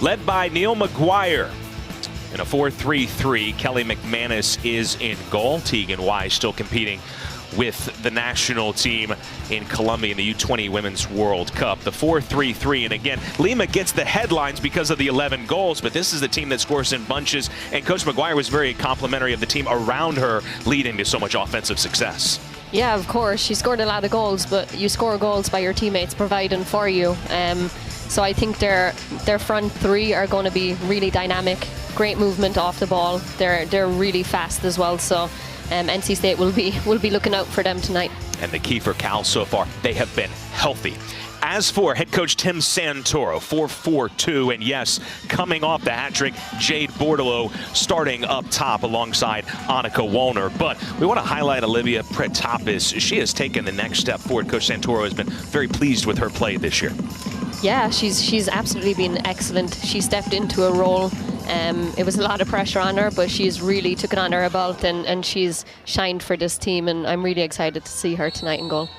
led by Neil McGuire. In a 4-3-3, Kelly McManus is in goal. Tegan Wise still competing with the national team in Colombia in the U20 Women's World Cup. The 4-3-3, and again, Lima gets the headlines because of the 11 goals, but this is the team that scores in bunches, and Coach McGuire was very complimentary of the team around her, leading to so much offensive success. Yeah, of course. She scored a lot of goals, but you score goals by your teammates providing for you. So I think their front three are going to be really dynamic, great movement off the ball. They're really fast as well. So NC State will be looking out for them tonight. And the key for Cal so far, they have been healthy. As for head coach Tim Santoro, 4-4-2, and yes, coming off the hat trick, Jade Bordelot starting up top alongside Annika Wollner. But we want to highlight Olivia Pretapis. She has taken the next step forward. Coach Santoro has been very pleased with her play this year. Yeah, she's absolutely been excellent. She stepped into a role. It was a lot of pressure on her, but she's really took it under her belt, and she's shined for this team, and I'm really excited to see her tonight in goal.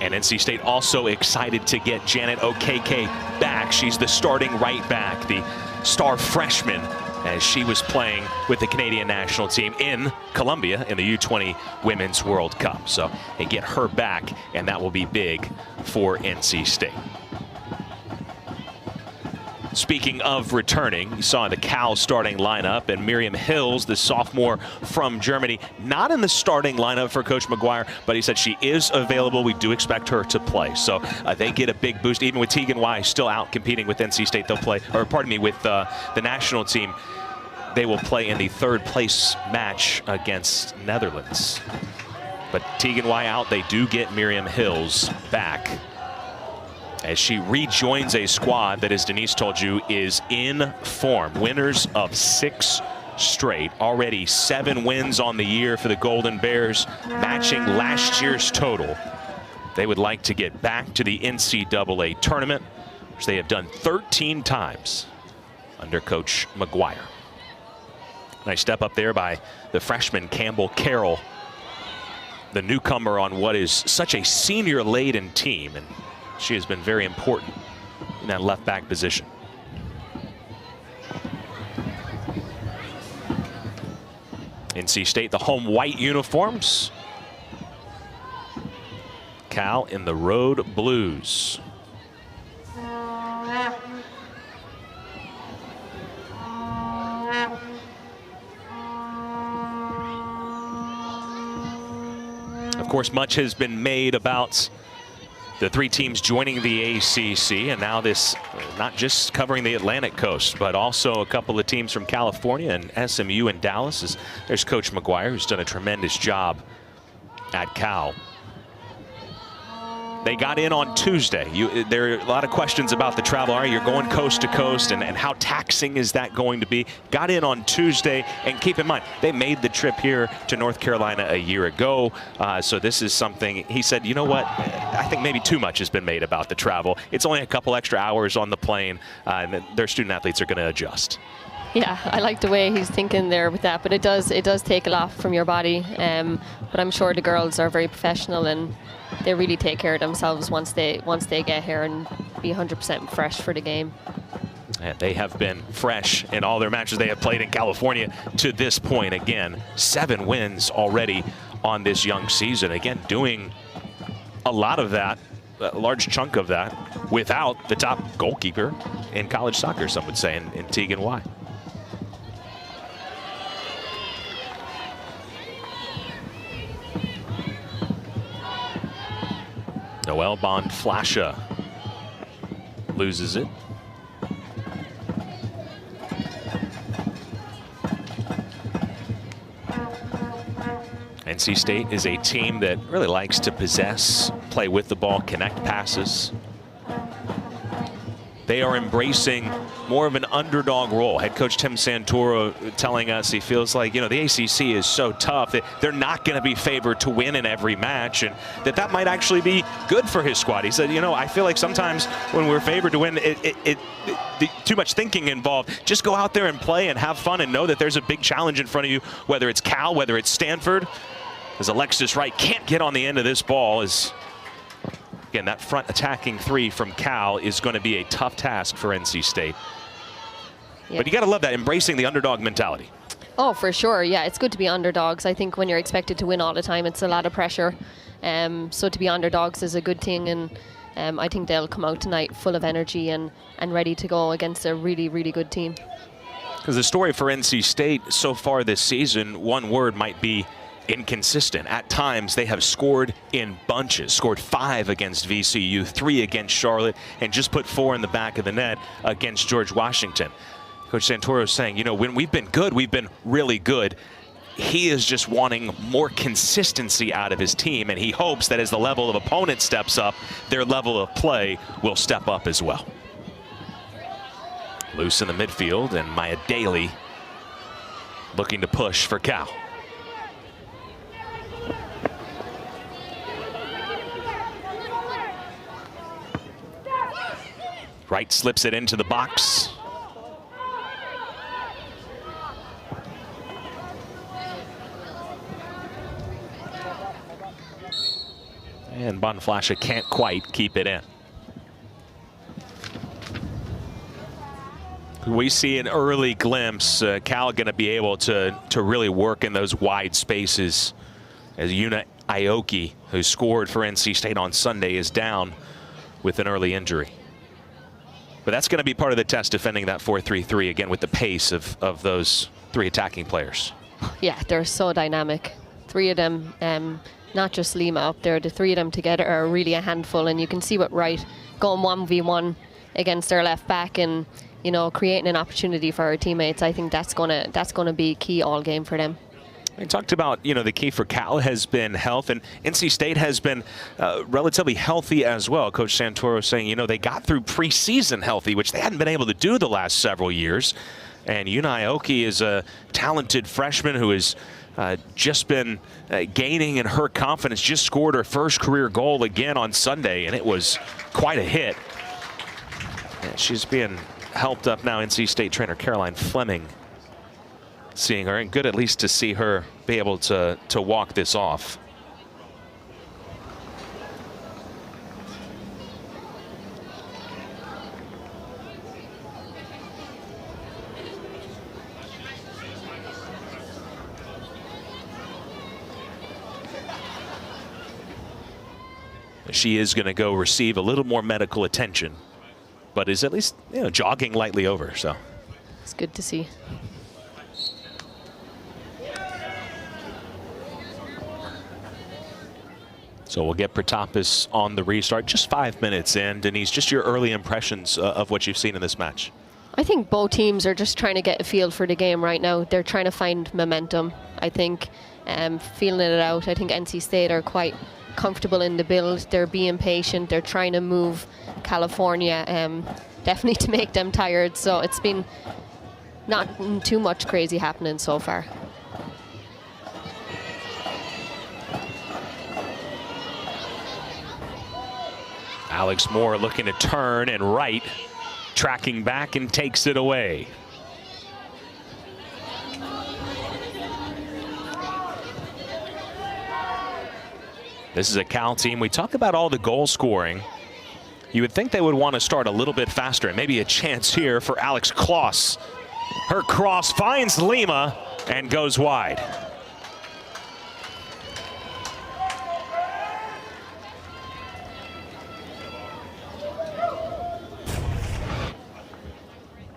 And NC State also excited to get Janet Okeke back. She's the starting right back, the star freshman, as she was playing with the Canadian national team in Colombia in the U20 Women's World Cup. So they get her back, and that will be big for NC State. Speaking of returning, you saw the Cal starting lineup, and Miriam Hills, the sophomore from Germany, not in the starting lineup for Coach McGuire, but he said she is available. We do expect her to play. So they get a big boost. Even with Tegan Wise still out competing with NC State, they'll play, or pardon me, with the national team. They will play in the third place match against Netherlands. But Tegan Wise out, they do get Miriam Hills back, as she rejoins a squad that, as Denise told you, is in form. Winners of 6 straight. Already 7 wins on the year for the Golden Bears, matching last year's total. They would like to get back to the NCAA tournament, which they have done 13 times under Coach McGuire. Nice step up there by the freshman Campbell Carroll, the newcomer on what is such a senior-laden team, and she has been very important in that left back position. NC State, the home white uniforms. Cal in the road blues. Of course, much has been made about the 3 teams joining the ACC, and now this not just covering the Atlantic coast, but also a couple of teams from California and SMU and Dallas. There's Coach McGuire, who's done a tremendous job at Cal. They got in on Tuesday. There are a lot of questions about the travel. All right, you're going coast to coast, and how taxing is that going to be? Got in on Tuesday, and keep in mind, they made the trip here to North Carolina a year ago. So this is something, he said, you know what, I think maybe too much has been made about the travel. It's only a couple extra hours on the plane, and their student athletes are going to adjust. Yeah, I like the way he's thinking there with that, but it does take a lot from your body. But I'm sure the girls are very professional, and they really take care of themselves once they get here and be 100% fresh for the game. And they have been fresh in all their matches they have played in California to this point. Again, 7 wins already on this young season. Again, doing a lot of that, a large chunk of that, without the top goalkeeper in college soccer, some would say, in Tegan Wise. Noelle Bonflasha loses it. NC State is a team that really likes to possess, play with the ball, connect passes. They are embracing more of an underdog role. Head coach Tim Santoro telling us he feels like, you know, the ACC is so tough that they're not going to be favored to win in every match, and that might actually be good for his squad. He said, you know, I feel like sometimes when we're favored to win, too much thinking involved. Just go out there and play and have fun and know that there's a big challenge in front of you, whether it's Cal, whether it's Stanford. As Alexis Wright can't get on the end of this ball, again, that front attacking 3 from Cal is going to be a tough task for NC State. But you got to love that, embracing the underdog mentality. Oh, for sure. Yeah, it's good to be underdogs. I think when you're expected to win all the time, it's a lot of pressure. So to be underdogs is a good thing, and I think they'll come out tonight full of energy and ready to go against a really, really good team. Because the story for NC State so far this season, one word might be inconsistent. At times, they have scored in bunches, scored 5 against VCU, 3 against Charlotte, and just put 4 in the back of the net against George Washington. Coach Santoro is saying, you know, when we've been good, we've been really good. He is just wanting more consistency out of his team, and he hopes that as the level of opponent steps up, their level of play will step up as well. Loose in the midfield, and Maya Daly looking to push for Cal. Wright slips it into the box. And Bonflasha can't quite keep it in. We see an early glimpse. Cal going to be able to really work in those wide spaces as Yuna Aoki, who scored for NC State on Sunday, is down with an early injury. But that's going to be part of the test, defending that 4-3-3 again with the pace of those 3 attacking players. Yeah, they're so dynamic. 3 of them, not just Lima up there, the 3 of them together are really a handful, and you can see what Wright going 1v1 against their left back and, you know, creating an opportunity for our teammates. I think that's gonna be key all game for them. We talked about, you know, the key for Cal has been health, and NC State has been relatively healthy as well. Coach Santoro saying, you know, they got through preseason healthy, which they hadn't been able to do the last several years. And Yuna Aoki is a talented freshman who has just been gaining in her confidence, just scored her first career goal again on Sunday, and it was quite a hit. And she's being helped up now. NC State trainer Caroline Fleming seeing her, and good at least to see her be able to walk this off. She is going to go receive a little more medical attention, but is at least, you know, jogging lightly over. So it's good to see. So we'll get Protopis on the restart. Just 5 minutes in. Denise, just your early impressions of what you've seen in this match. I think both teams are just trying to get a feel for the game right now. They're trying to find momentum, I think, feeling it out. I think NC State are quite comfortable in the build. They're being patient. They're trying to move California, definitely to make them tired. So it's been not too much crazy happening so far. Alex Moore looking to turn, and Wright tracking back and takes it away. This is a Cal team. We talk about all the goal scoring. You would think they would want to start a little bit faster, and maybe a chance here for Alex Kloss. Her cross finds Lima and goes wide.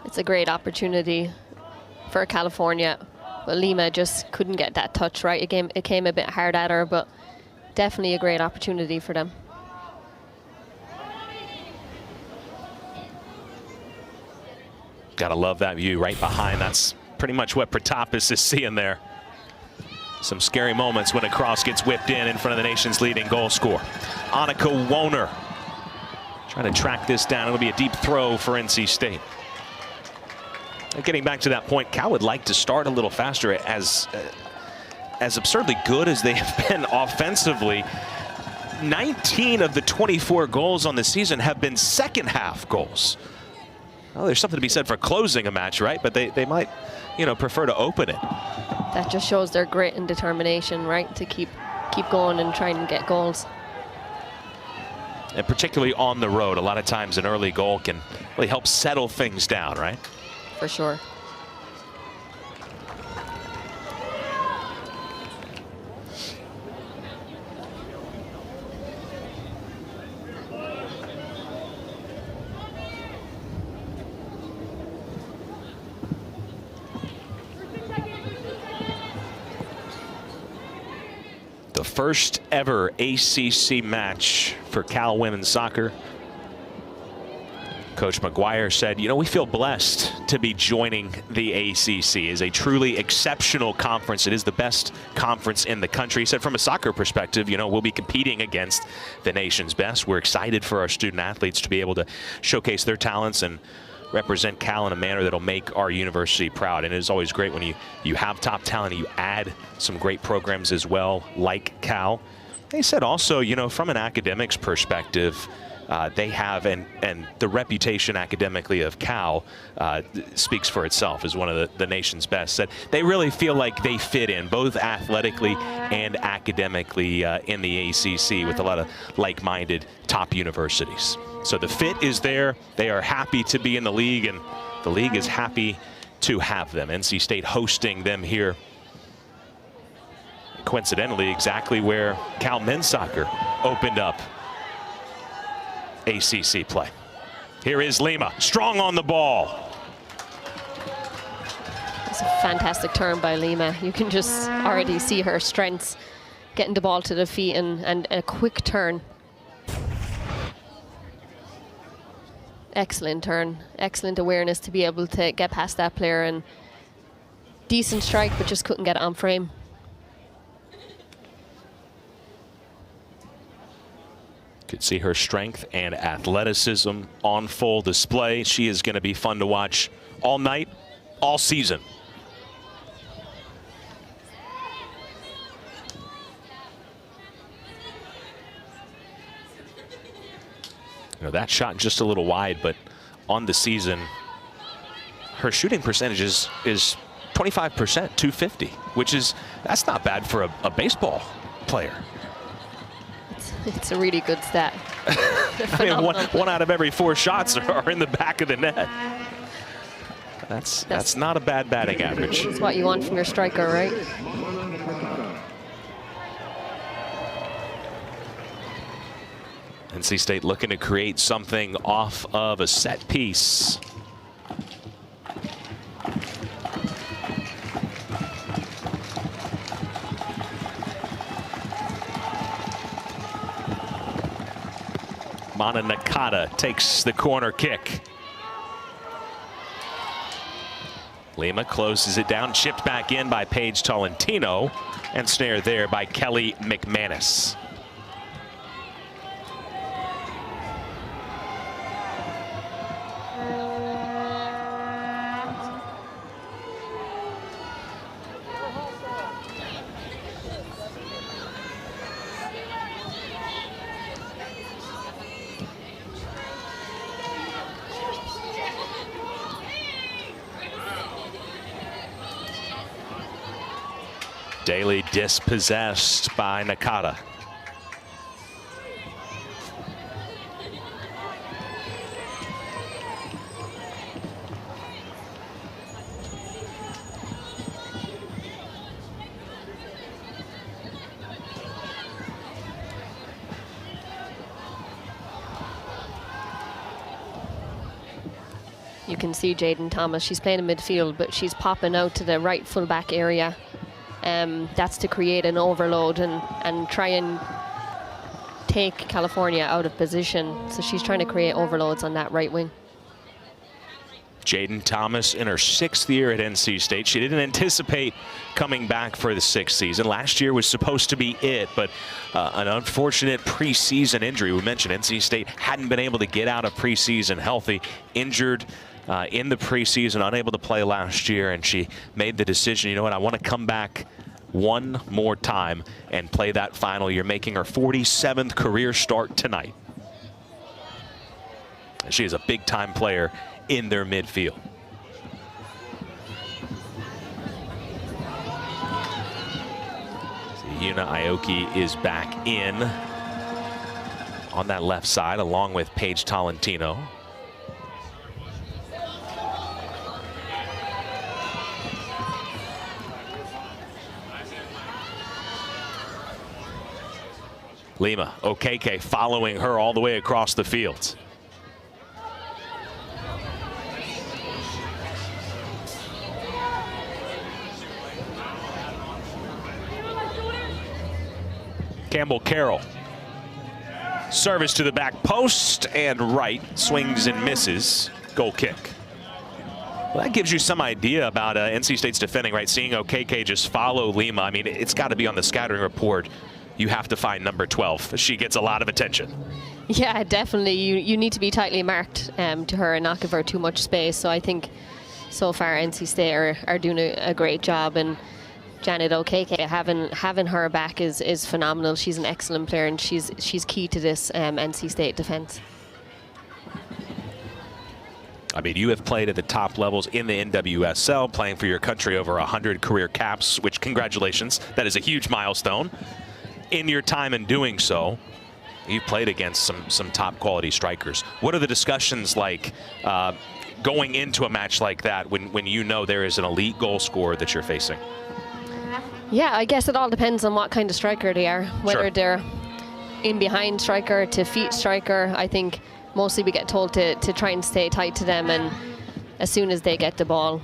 It's a great opportunity for California, but Lima just couldn't get that touch right. It came a bit hard at her, but definitely a great opportunity for them. Gotta love that view right behind. That's pretty much what Protopis is seeing there. Some scary moments when a cross gets whipped in front of the nation's leading goal scorer. Annika Woner trying to track this down. It'll be a deep throw for NC State. Getting back to that point, Cal would like to start a little faster. As absurdly good as they have been offensively, 19 of the 24 goals on the season have been second half goals. Well, there's something to be said for closing a match, right? But they might, you know, prefer to open it. That just shows their grit and determination, right? To keep going and trying to get goals. And particularly on the road, a lot of times an early goal can really help settle things down, right? for sure. The first ever ACC match for Cal women's soccer. Coach McGuire said, you know, we feel blessed to be joining the ACC. It's a truly exceptional conference. It is the best conference in the country. He said from a soccer perspective, you know, we'll be competing against the nation's best. We're excited for our student athletes to be able to showcase their talents and represent Cal in a manner that'll make our university proud. And it is always great when you have top talent, you add some great programs as well, like Cal. They said also, you know, from an academics perspective, they have, and the reputation academically of Cal speaks for itself as one of the nation's best. Said they really feel like they fit in both athletically and academically in the ACC with a lot of like-minded top universities. So the fit is there. They are happy to be in the league, and the league is happy to have them. NC State hosting them here. Coincidentally, exactly where Cal men's soccer opened up ACC play. Here is Lima, strong on the ball. It's a fantastic turn by Lima. You can just already see her strengths, getting the ball to the feet and a quick turn. Excellent turn, excellent awareness to be able to get past that player, and decent strike, but just couldn't get it on frame. Could see her strength and athleticism on full display. She is going to be fun to watch all night, all season. You know, that shot just a little wide, but on the season, her shooting percentage is 25%, 250, which is, that's not bad for a baseball player. It's a really good stat. I mean, one out of every 4 shots are in the back of the net. That's not a bad batting average. That's what you want from your striker, right? NC State looking to create something off of a set piece. Mana Nakata takes the corner kick. Lima closes it down, chipped back in by Paige Tolentino, and snare there by Kelly McManus. Daly dispossessed by Nakata. You can see Jaden Thomas, she's playing in midfield, but she's popping out to the right fullback area. That's to create an overload and try and take California out of position. So she's trying to create overloads on that right wing. Jaden Thomas in her 6th year at NC State. She didn't anticipate coming back for the 6th season. Last year was supposed to be it, but an unfortunate preseason injury. We mentioned NC State hadn't been able to get out of preseason healthy, injured in the preseason, unable to play last year, and she made the decision, you know what, I want to come back one more time and play that final year, making her 47th career start tonight. She is a big-time player in their midfield. So Yuna Aoki is back in on that left side along with Paige Tolentino. Lima Okeke following her all the way across the field. Campbell Carroll. Service to the back post and right. Swings and misses. Goal kick. Well, that gives you some idea about NC State's defending, right? Seeing Okeke just follow Lima. I mean, it's got to be on the scouting report. You have to find number 12. She gets a lot of attention. Yeah, definitely. You need to be tightly marked to her and not give her too much space. So I think so far NC State are doing a great job. And Janet Okeke, having her back is phenomenal. She's an excellent player, and she's key to this NC State defense. I mean, you have played at the top levels in the NWSL, playing for your country, over 100 career caps, which, congratulations, that is a huge milestone. In your time in doing so, you played against some top quality strikers. What are the discussions like going into a match like that when you know there is an elite goal scorer that you're facing? Yeah, I guess it all depends on what kind of striker they are. Whether Sure. they're in behind striker to feet striker. I think mostly we get told to try and stay tight to them, and as soon as they get the ball,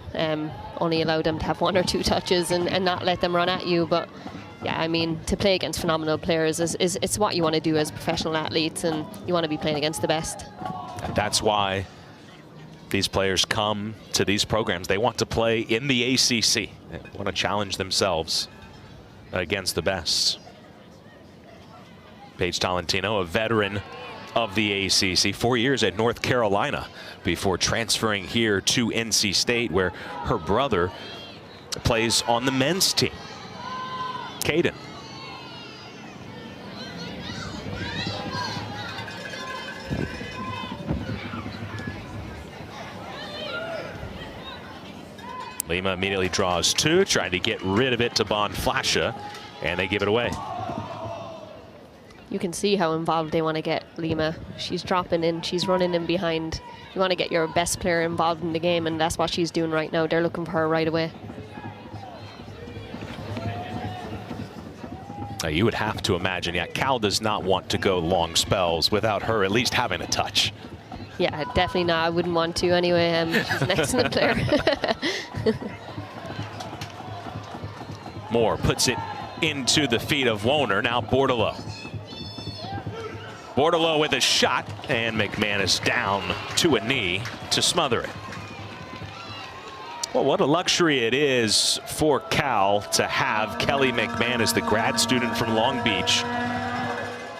only allow them to have 1 or 2 touches and not let them run at you. But yeah, I mean, to play against phenomenal players is it's what you want to do as professional athletes, and you want to be playing against the best. That's why these players come to these programs. They want to play in the ACC. They want to challenge themselves against the best. Paige Tolentino, a veteran of the ACC, 4 years at North Carolina before transferring here to NC State, where her brother plays on the men's team. Caden. Lima immediately draws 2, trying to get rid of it to Bonflasha, and they give it away. You can see how involved they want to get Lima. She's dropping in, she's running in behind. You want to get your best player involved in the game, and that's what she's doing right now. They're looking for her right away. You would have to imagine, yeah, Cal does not want to go long spells without her at least having a touch. Yeah, definitely not. I wouldn't want to anyway. She's an excellent player. Moore puts it into the feet of Woner. Now Bordelot. Bordelot with a shot, and McManus down to a knee to smother it. Well, what a luxury it is for Cal to have Kelly McManus, the grad student from Long Beach.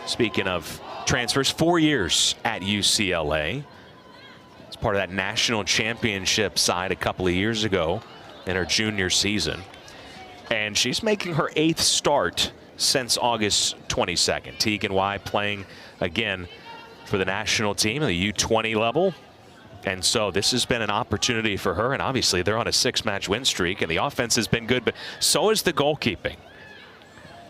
Speaking of transfers, 4 years at UCLA. It's part of that national championship side a couple of years ago in her junior season. And she's making her 8th start since August 22nd. Tegan Y playing again for the national team at the U20 level. And so this has been an opportunity for her, and obviously they're on a 6-match win streak, and the offense has been good, but so is the goalkeeping.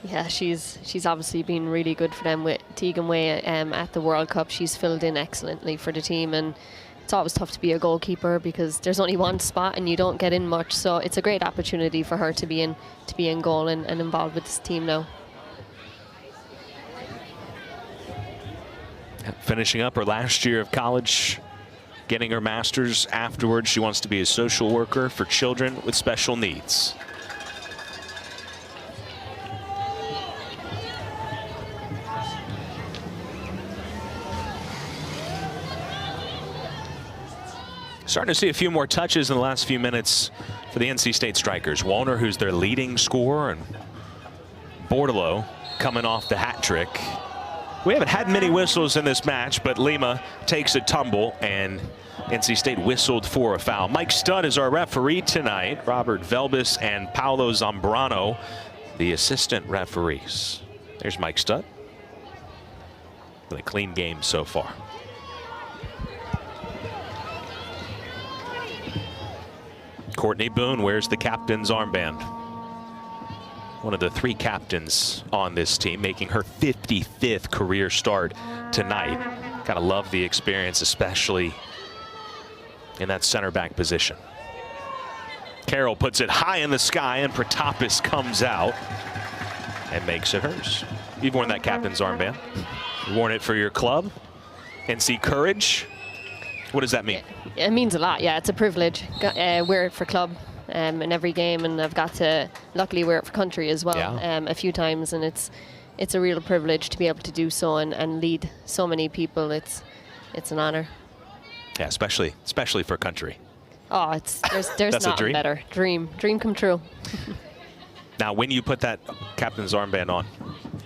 Yeah, she's obviously been really good for them with Tegan Way at the World Cup. She's filled in excellently for the team, and it's always tough to be a goalkeeper because there's only one spot and you don't get in much. So it's a great opportunity for her to be in goal and involved with this team now. Finishing up her last year of college, getting her master's afterwards. She wants to be a social worker for children with special needs. Starting to see a few more touches in the last few minutes for the NC State strikers. Woner, who's their leading scorer, and Bordelot coming off the hat trick. We haven't had many whistles in this match, but Lima takes a tumble, and NC State whistled for a foul. Mike Studd is our referee tonight. Robert Velbis and Paolo Zambrano, the assistant referees. There's Mike Studd. Been a clean game so far. Courtney Boone wears the captain's armband. One of the 3 captains on this team, making her 55th career start tonight. Gotta love the experience, especially in that center back position. Carroll puts it high in the sky, and Protopis comes out. and makes it hers. You've worn that captain's armband. You've worn it for your club, NC Courage. What does that mean? It means a lot, yeah. It's a privilege. Wear it for club in every game, and I've got to luckily wear it for country as well a few times, and it's a real privilege to be able to do so and lead so many people. It's an honor. Yeah, especially for country. Oh, there's That's a nothing better. Dream come true. Now, when you put that captain's armband on,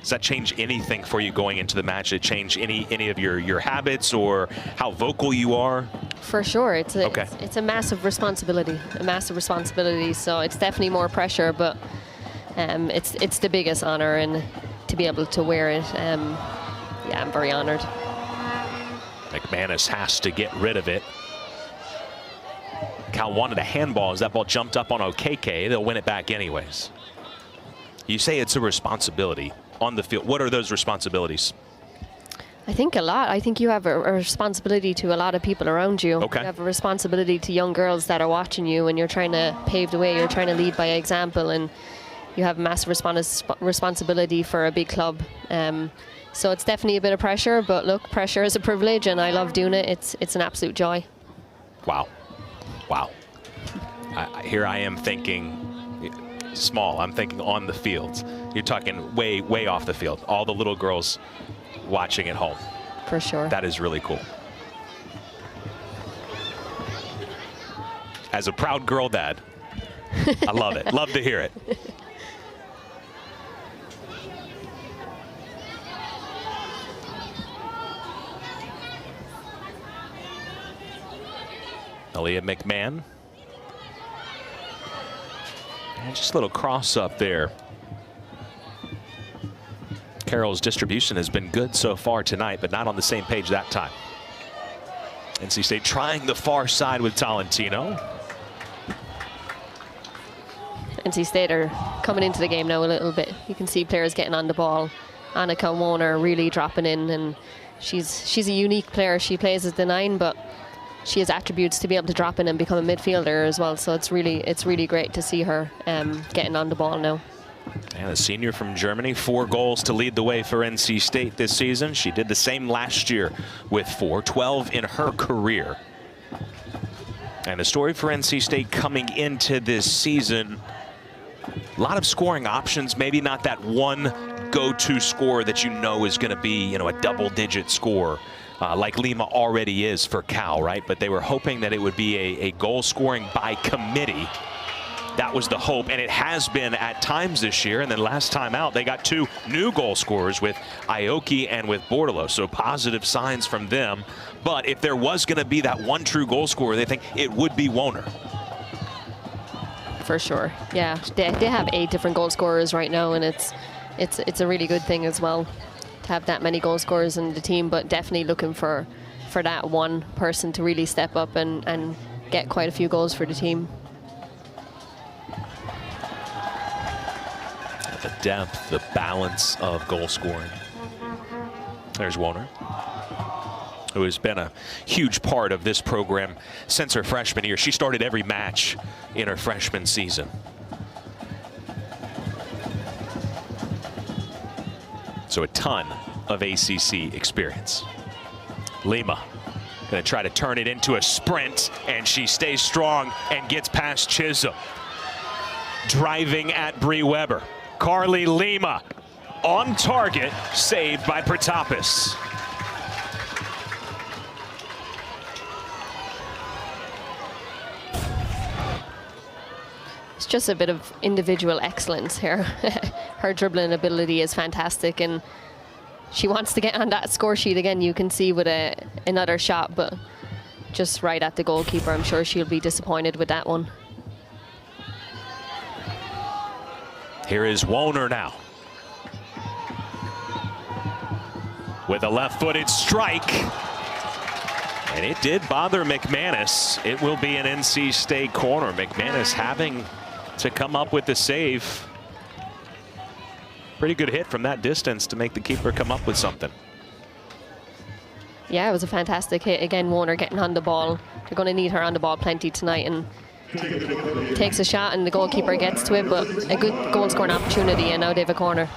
does that change anything for you going into the match? Did it change any of your habits or how vocal you are? For sure, it's a massive responsibility, So it's definitely more pressure, but it's the biggest honor, and to be able to wear it, yeah, I'm very honored. McManus has to get rid of it. Cal wanted a handball as that ball jumped up on Okeke. They'll win it back anyways. You say it's a responsibility on the field. What are those responsibilities? I think a lot. I think you have a responsibility to a lot of people around you. Okay. You have a responsibility to young girls that are watching you, and you're trying to pave the way. You're trying to lead by example, and you have massive responsibility for a big club. So it's definitely a bit of pressure, but look, pressure is a privilege, and I love doing it. It's an absolute joy. Wow. Wow. Here I am thinking small. I'm thinking on the field. You're talking way off the field. All the little girls watching at home. For sure. That is really cool. As a proud girl dad, I love it. Love to hear it. Aaliyah McMahon. And just a little cross up there. Carroll's distribution has been good so far tonight, but not on the same page that time. NC State trying the far side with Tolentino. NC State are coming into the game now a little bit. You can see players getting on the ball. Annika Warner really dropping in, and she's a unique player. She plays as the 9, but she has attributes to be able to drop in and become a midfielder as well. So it's really great to see her getting on the ball now. And a senior from Germany, 4 goals to lead the way for NC State this season. She did the same last year with 12 in her career. And the story for NC State coming into this season, a lot of scoring options, maybe not that one go-to score that you know is going to be, a double-digit score. Like Lima already is for Cal, right? But they were hoping that it would be a goal scoring by committee. That was the hope, and it has been at times this year. And then last time out, they got 2 new goal scorers with Aoki and with Bordalo. So positive signs from them. But if there was going to be that one true goal scorer, they think it would be Woner. For sure, yeah. They have 8 different goal scorers right now, and it's a really good thing as well to have that many goal scorers in the team, but definitely looking for that one person to really step up and get quite a few goals for the team. The depth, the balance of goal scoring. There's Woner, who has been a huge part of this program since her freshman year. She started every match in her freshman season. So a ton of ACC experience. Lima going to try to turn it into a sprint, and she stays strong and gets past Chisholm. Driving at Bree Weber. Carly Lima on target, saved by Protopis. It's just a bit of individual excellence here. Her dribbling ability is fantastic, and she wants to get on that score sheet again. You can see with another shot, but just right at the goalkeeper. I'm sure she'll be disappointed with that one. Here is Woner now, with a left-footed strike. And it did bother McManus. It will be an NC State corner. McManus having to come up with the save. Pretty good hit from that distance to make the keeper come up with something. Yeah, it was a fantastic hit. Again, Woner getting on the ball. They're going to need her on the ball plenty tonight, and takes a shot and the goalkeeper gets to it, but a good goal scoring opportunity, and now they have a corner.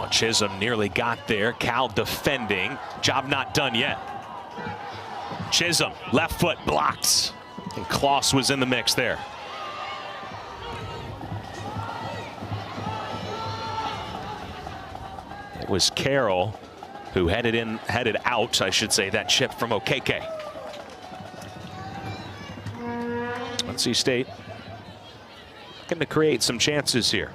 Oh, Chisholm nearly got there. Cal defending. Job not done yet. Chisholm, left foot blocked. And Kloss was in the mix there. It was Carroll who headed out, I should say, that chip from Okeke. NC State looking to create some chances here.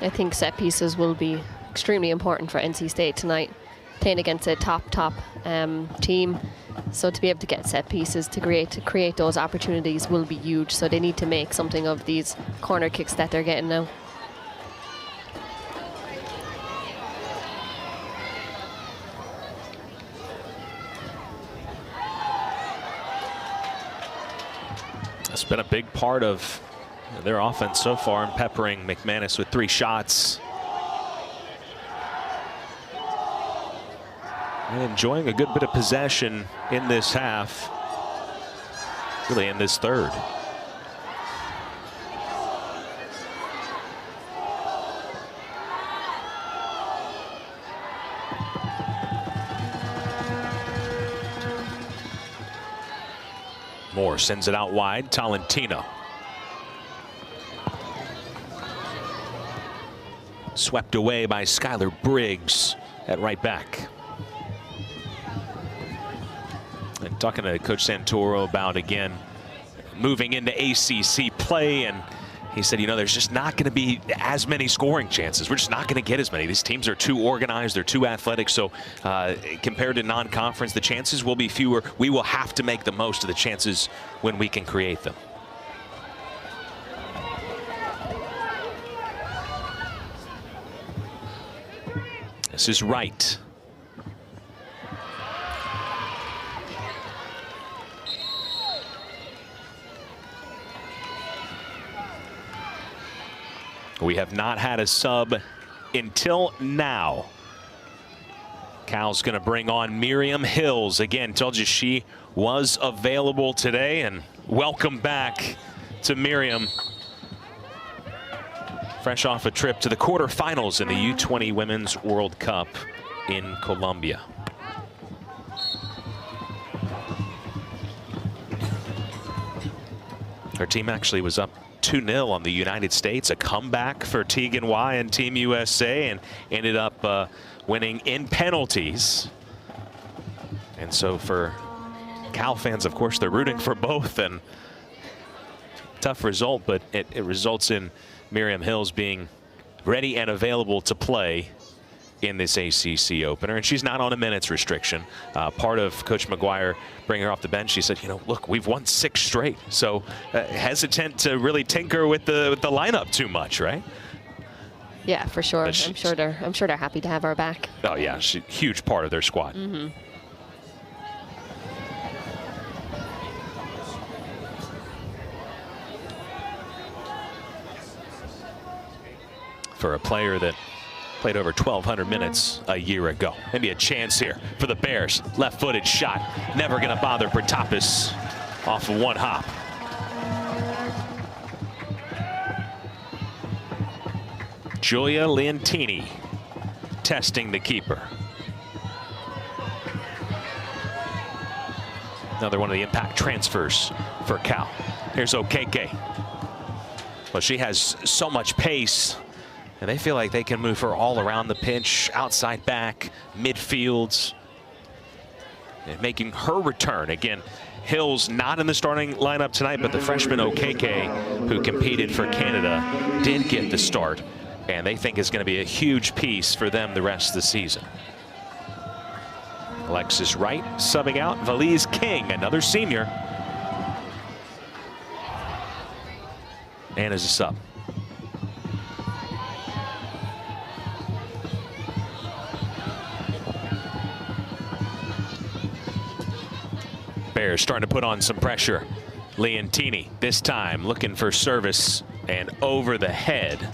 I think set pieces will be extremely important for NC State tonight, playing against a top team. So to be able to get set pieces to create those opportunities will be huge. So they need to make something of these corner kicks that they're getting now. It's been a big part of their offense so far, and peppering McManus with 3 shots. And enjoying a good bit of possession in this half, really in this third. Moore sends it out wide. Tolentino. Swept away by Skylar Briggs at right back. And talking to Coach Santoro about, again, moving into ACC play, and he said, you know, there's just not going to be as many scoring chances. We're just not going to get as many. These teams are too organized. They're too athletic. So compared to non-conference, the chances will be fewer. We will have to make the most of the chances when we can create them. This is Wright. We have not had a sub until now. Cal's going to bring on Miriam Hills. Again, told you she was available today, and welcome back to Miriam. Fresh off a trip to the quarterfinals in the U20 Women's World Cup in Colombia. Her team actually was up 2-0 on the United States, a comeback for Tegan Y and Team USA, and ended up winning in penalties. And so for Cal fans, of course, they're rooting for both, and tough result, but it results in Miriam Hills being ready and available to play in this ACC opener, and she's not on a minutes restriction. Part of Coach McGuire bringing her off the bench, she said, you know, look, we've won 6 straight, so hesitant to really tinker with the lineup too much, right? Yeah, for sure. I'm sure they're happy to have her back. Oh yeah, she's a huge part of their squad. Mm-hmm. For a player that played over 1,200 minutes a year ago. Maybe a chance here for the Bears. Left-footed shot. Never going to bother Pertapis off of one hop. Julia Leontini testing the keeper. Another one of the impact transfers for Cal. Here's Okeke. Well, she has so much pace, and they feel like they can move her all around the pitch, outside back, midfields, and making her return. Again, Hills not in the starting lineup tonight, but the freshman Okeke, who competed for Canada, did get the start, and they think is going to be a huge piece for them the rest of the season. Alexis Wright subbing out. Valise King, another senior. And as a sub. Bears starting to put on some pressure. Leontini this time looking for service and over the head.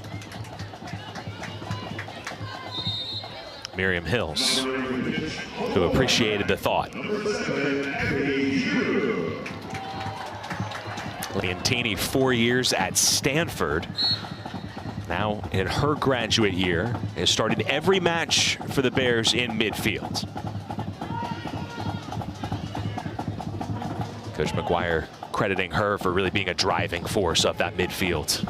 Miriam Hills, who appreciated the thought. Leontini, 4 years at Stanford. Now in her graduate year, has started every match for the Bears in midfield. Coach McGuire crediting her for really being a driving force of that midfield.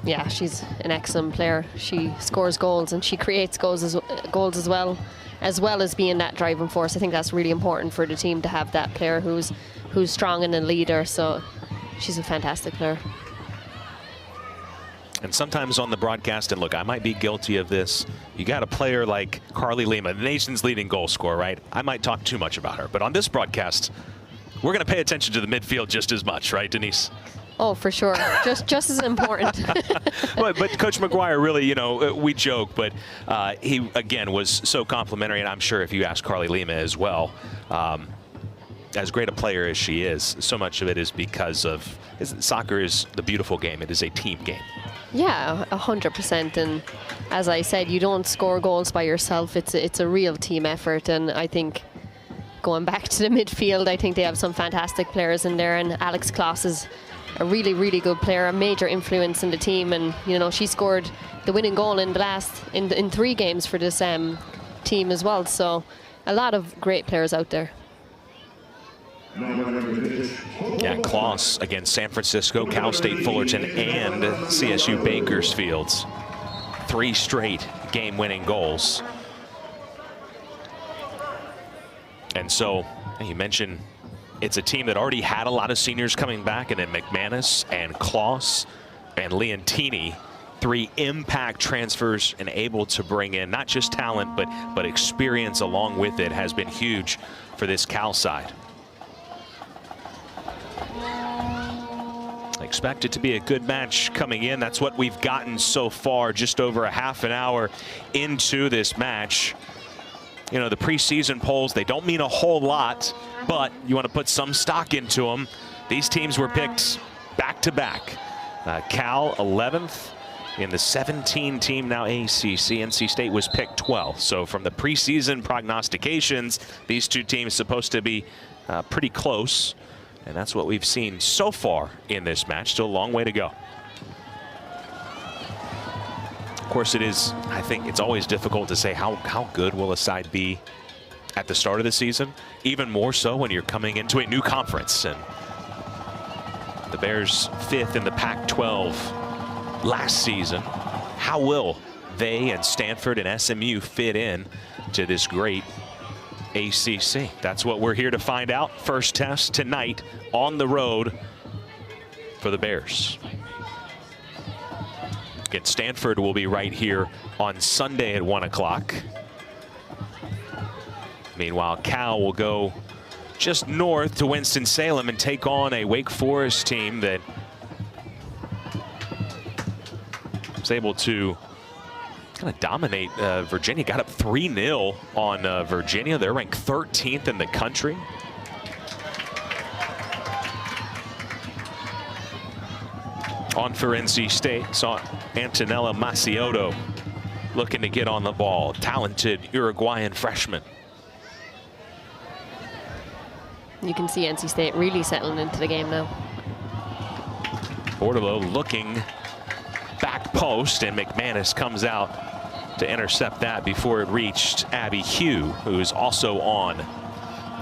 Yeah, she's an excellent player. She scores goals and she creates goals as well as being that driving force. I think that's really important for the team to have that player who's strong and a leader. So she's a fantastic player. And sometimes on the broadcast, and look, I might be guilty of this, you got a player like Carly Lima, the nation's leading goal scorer, right? I might talk too much about her, but on this broadcast, we're going to pay attention to the midfield just as much, right, Denise? Oh, for sure. just as important. but Coach McGuire really, you know, we joke, but he, again, was so complimentary, and I'm sure if you ask Carly Lima as well, as great a player as she is, so much of it is because of soccer is the beautiful game. It is a team game. Yeah, 100%. And as I said, you don't score goals by yourself. It's a real team effort, and I think going back to the midfield, I think they have some fantastic players in there, and Alex Kloss is a really, really good player, a major influence in the team, and you know she scored the winning goal in the last in 3 games for this team as well. So a lot of great players out there. Yeah, Kloss against San Francisco, Cal State Fullerton, and CSU Bakersfield. 3 straight game-winning goals. And so you mentioned it's a team that already had a lot of seniors coming back, and then McManus and Kloss and Leontini, 3 impact transfers, and able to bring in not just talent but experience along with it has been huge for this Cal side. I expect it to be a good match coming in. That's what we've gotten so far, just over a half an hour into this match. You know, the preseason polls, they don't mean a whole lot, but you want to put some stock into them. These teams were picked back-to-back. Cal 11th in the 17 team now ACC. NC State was picked 12th. So from the preseason prognostications, these 2 teams supposed to be pretty close. And that's what we've seen so far in this match. Still a long way to go. Of course, it is, I think it's always difficult to say how good will a side be at the start of the season, even more so when you're coming into a new conference. And the Bears 5th in the Pac-12 last season. How will they and Stanford and SMU fit in to this great ACC? That's what we're here to find out. First test tonight on the road for the Bears. Again, Stanford will be right here on Sunday at 1 o'clock. Meanwhile, Cal will go just north to Winston-Salem and take on a Wake Forest team that was able to kind of dominate Virginia. Got up 3-0 on Virginia. They're ranked 13th in the country. On for NC State, saw Antonella Macioto looking to get on the ball. Talented Uruguayan freshman. You can see NC State really settling into the game now. Bordelot looking back post, and McManus comes out to intercept that before it reached Abby Hugh, who is also on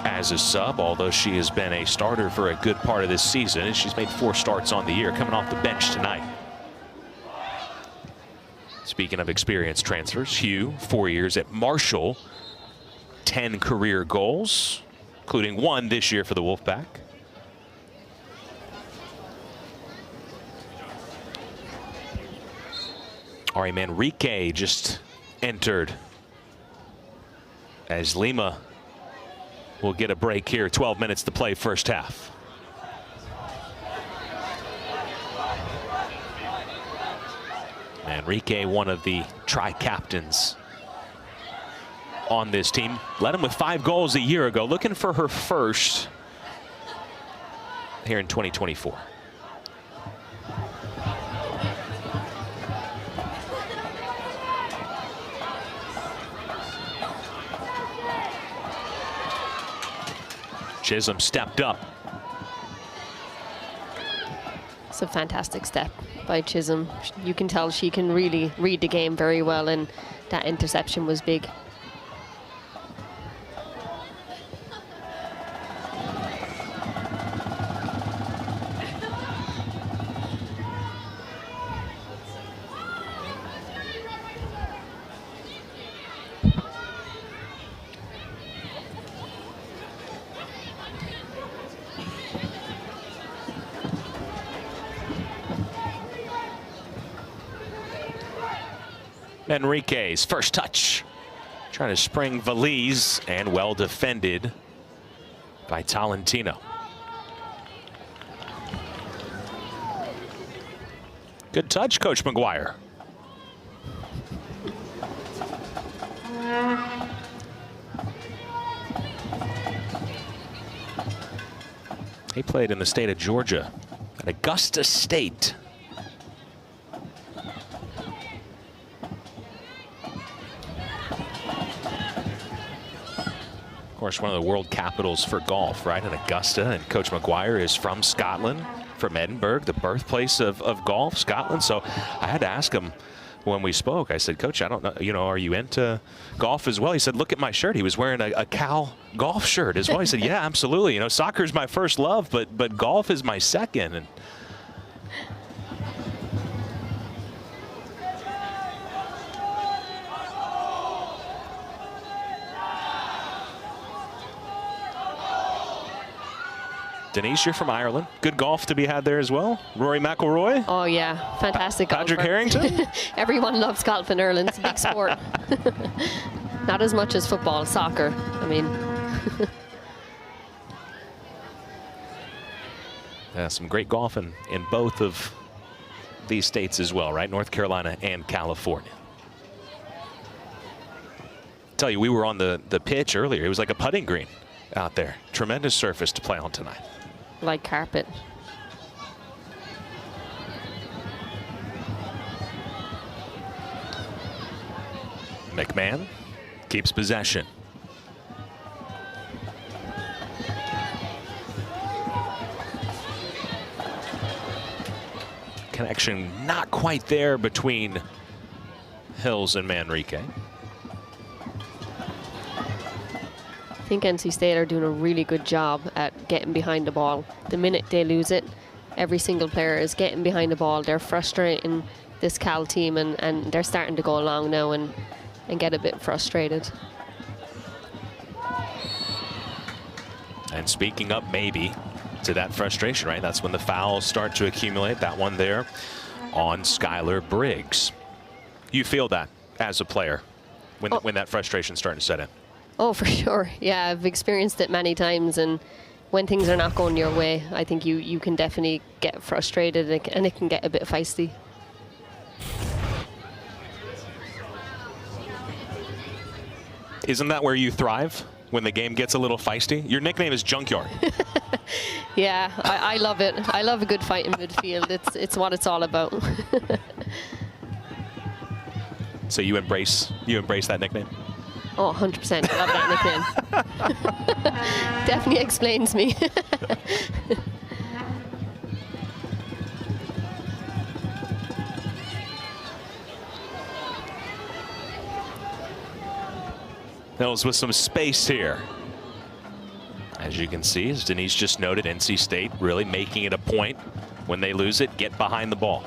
as a sub, although she has been a starter for a good part of this season, and she's made 4 starts on the year, coming off the bench tonight. Speaking of experienced transfers, Hugh, 4 years at Marshall, 10 career goals, including 1 this year for the Wolfpack. Ari Manrique just entered as Lima will get a break here. 12 minutes to play first half. Manrique, one of the tri-captains on this team, led him with 5 goals a year ago, looking for her first here in 2024. Chisholm stepped up. It's a fantastic step by Chisholm. You can tell she can really read the game very well, and that interception was big. Enrique's first touch, trying to spring Valise, and well defended by Tolentino. Good touch, Coach McGuire. He played in the state of Georgia at Augusta State. Of course, one of the world capitals for golf, right, in Augusta. And Coach McGuire is from Scotland, from Edinburgh, the birthplace of golf, Scotland. So I had to ask him when we spoke. I said, Coach, I don't know, are you into golf as well? He said, look at my shirt. He was wearing a Cal golf shirt as well. He said, yeah, absolutely. Soccer is my first love, but golf is my second. And Denise, you're from Ireland. Good golf to be had there as well. Rory McIlroy. Oh, yeah. Fantastic golfer. Patrick Harrington. Everyone loves golf in Ireland. It's a big sport. Not as much as football, soccer. I mean. Yeah, some great golf in both of these states as well, right? North Carolina and California. Tell you, we were on the pitch earlier. It was like a putting green out there. Tremendous surface to play on tonight. Like carpet. McMahon keeps possession. Connection not quite there between Hills and Manrique. I think NC State are doing a really good job at getting behind the ball. The minute they lose it, every single player is getting behind the ball. They're frustrating this Cal team, and they're starting to go along now and get a bit frustrated. And speaking up maybe to that frustration, right? That's when the fouls start to accumulate. That one there on Skylar Briggs. You feel that as a player when that frustration's starting to set in? Oh, for sure. Yeah, I've experienced it many times, and when things are not going your way, I think you can definitely get frustrated, and it can get a bit feisty. Isn't that where you thrive, when the game gets a little feisty? Your nickname is Junkyard. Yeah, I love it. I love a good fight in midfield. It's what it's all about. So you embrace that nickname? Oh, 100%. Love that nickname. Definitely explains me. Hills with some space here. As you can see, as Denise just noted, NC State really making it a point when they lose it, get behind the ball.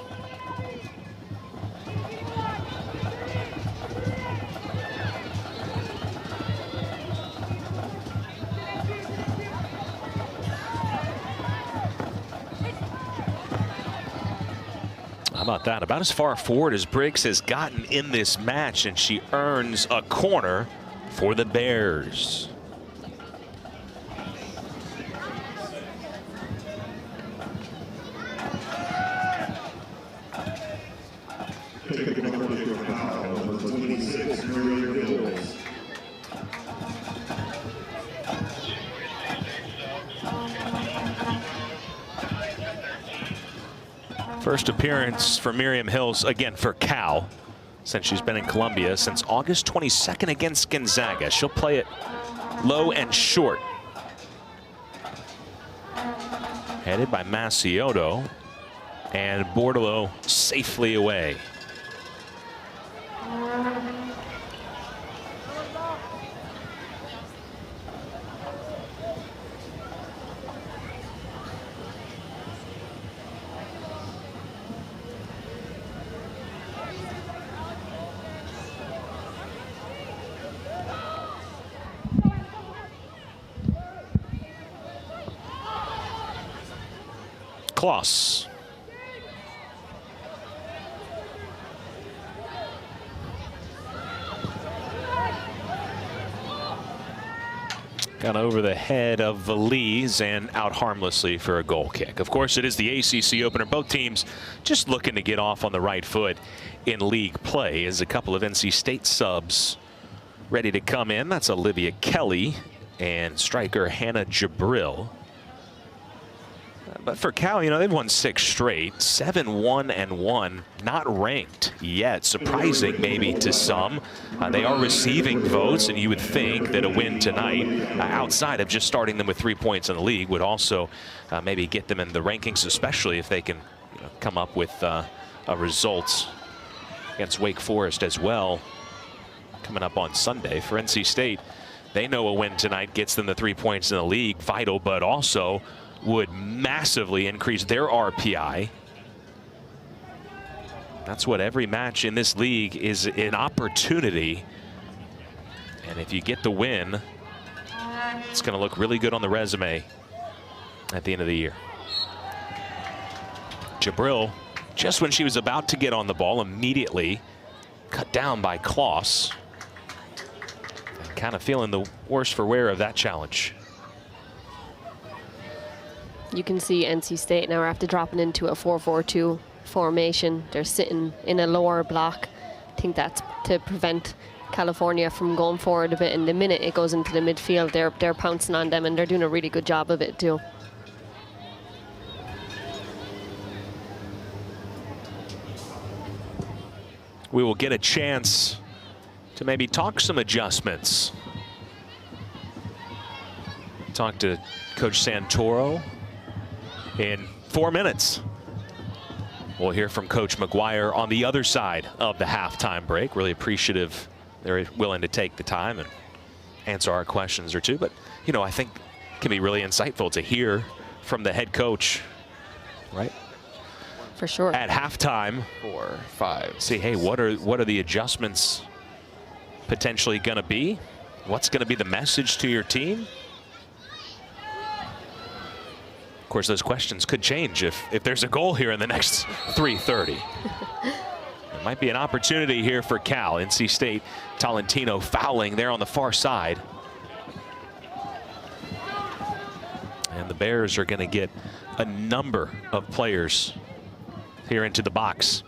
How about that? About as far forward as Briggs has gotten in this match, and she earns a corner for the Bears. First appearance for Miriam Hills, again for Cal, since she's been in Columbia since August 22nd against Gonzaga. She'll play it low and short. Headed by Macioto, and Bordalo safely away. Kloss. Got over the head of Valise and out harmlessly for a goal kick. Of course, it is the ACC opener. Both teams just looking to get off on the right foot in league play, as a couple of NC State subs ready to come in. That's Olivia Kelly and striker Hannah Jabril. But for Cal, you know, they've won 6 straight, 7-1-1, not ranked yet. Surprising maybe to some. They are receiving votes, and you would think that a win tonight, outside of just starting them with 3 points in the league, would also maybe get them in the rankings, especially if they can come up with a result against Wake Forest as well, coming up on Sunday. For NC State, they know a win tonight gets them the 3 points in the league, vital, but also would massively increase their RPI. That's what every match in this league is, an opportunity. And if you get the win, it's going to look really good on the resume at the end of the year. Jabril, just when she was about to get on the ball, immediately cut down by Kloss. And kind of feeling the worse for wear of that challenge. You can see NC State now after dropping into a 4-4-2 formation. They're sitting in a lower block. I think that's to prevent California from going forward a bit. And the minute it goes into the midfield, they're pouncing on them, and they're doing a really good job of it too. We will get a chance to maybe talk some adjustments. Talk to Coach Santoro in 4 minutes. We'll hear from Coach McGuire on the other side of the halftime break. Really appreciative they're willing to take the time and answer our questions or two. But, you know, I think it can be really insightful to hear from the head coach, right? For sure. At halftime. 4, 5. See, hey, what are the adjustments potentially going to be? What's going to be the message to your team? Of course, those questions could change if there's a goal here in the next 3:30. There might be an opportunity here for Cal. NC State, Tolentino fouling there on the far side. And the Bears are going to get a number of players here into the box.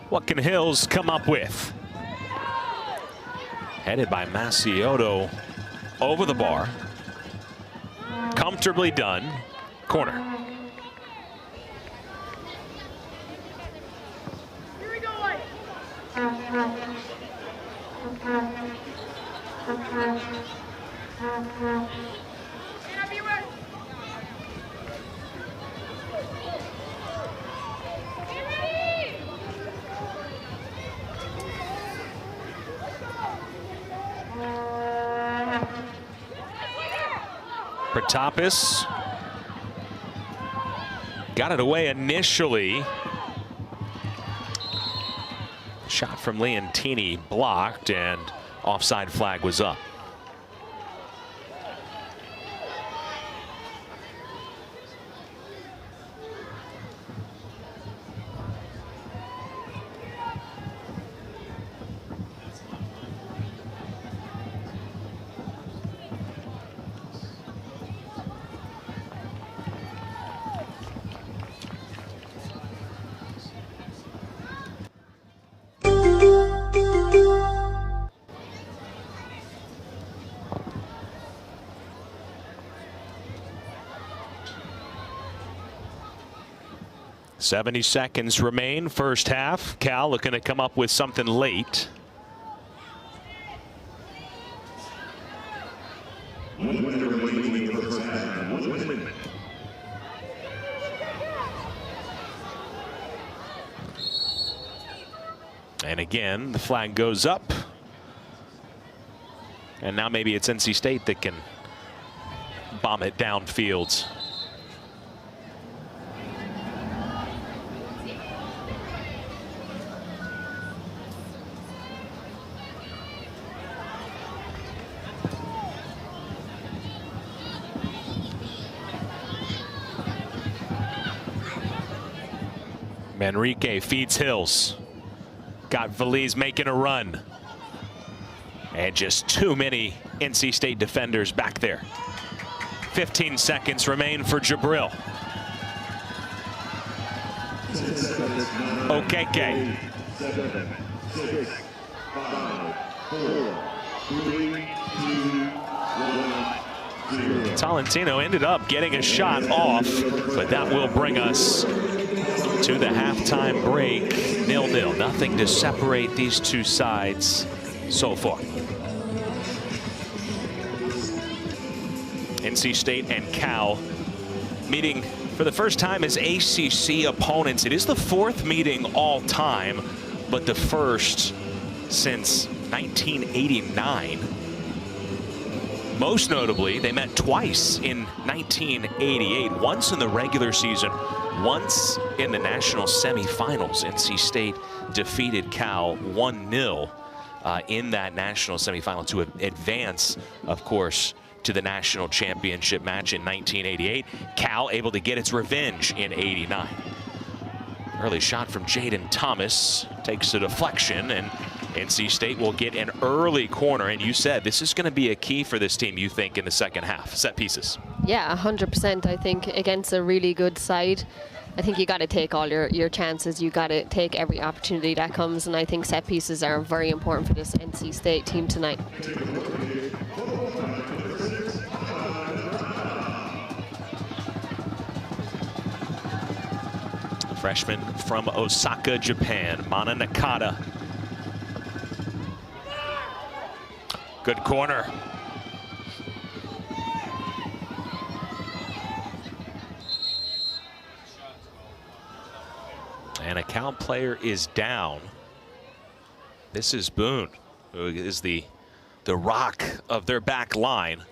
What can Hills come up with? Headed by Macioto over the bar. Comfortably done. Corner. Protopis got it away initially. Shot from Leontini blocked, and offside flag was up. $70 remain, first half. Cal looking to come up with something late. And again, the flag goes up. And now maybe it's NC State that can bomb it downfield. Manrique feeds Hills. Got Veliz making a run. And just too many NC State defenders back there. 15 seconds remain for Jabril. Okeke. 7, 6, 5, 4, 3, 2, 1. Tolentino ended up getting a shot off, but that will bring us to the halftime break. 0-0. Nothing to separate these two sides so far. NC State and Cal meeting for the first time as ACC opponents. It is the fourth meeting all time, but the first since 1989. Most notably, they met twice in 1988, once in the regular season, once in the national semifinals. NC State defeated Cal 1-0 in that national semifinal to advance, of course, to the national championship match in 1988. Cal able to get its revenge in 89. Early shot from Jaden Thomas takes a deflection, and NC State will get an early corner. And you said this is going to be a key for this team, you think, in the second half. Set pieces. Yeah, 100%. I think against a really good side, I think you got to take all your chances. You got to take every opportunity that comes. And I think set pieces are very important for this NC State team tonight. Freshman from Osaka, Japan, Mana Nakata. Good corner. And a Cal player is down. This is Boone, who is the rock of their back line.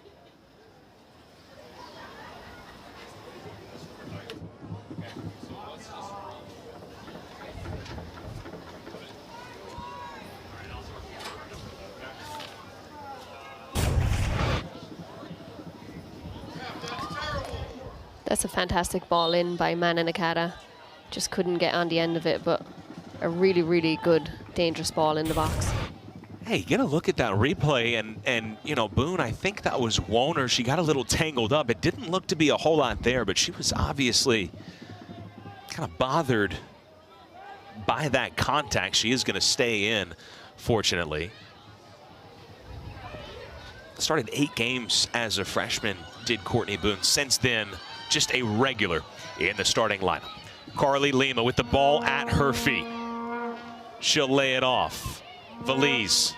That's a fantastic ball in by Mana Nakata. Just couldn't get on the end of it, but a really, really good, dangerous ball in the box. Hey, get a look at that replay, and you know, Boone, I think that was Woner. She got a little tangled up. It didn't look to be a whole lot there, but she was obviously kind of bothered by that contact. She is going to stay in, fortunately. Started 8 games as a freshman, did Courtney Boone. Since then, just a regular in the starting lineup. Carly Lima with the ball at her feet. She'll lay it off. Valise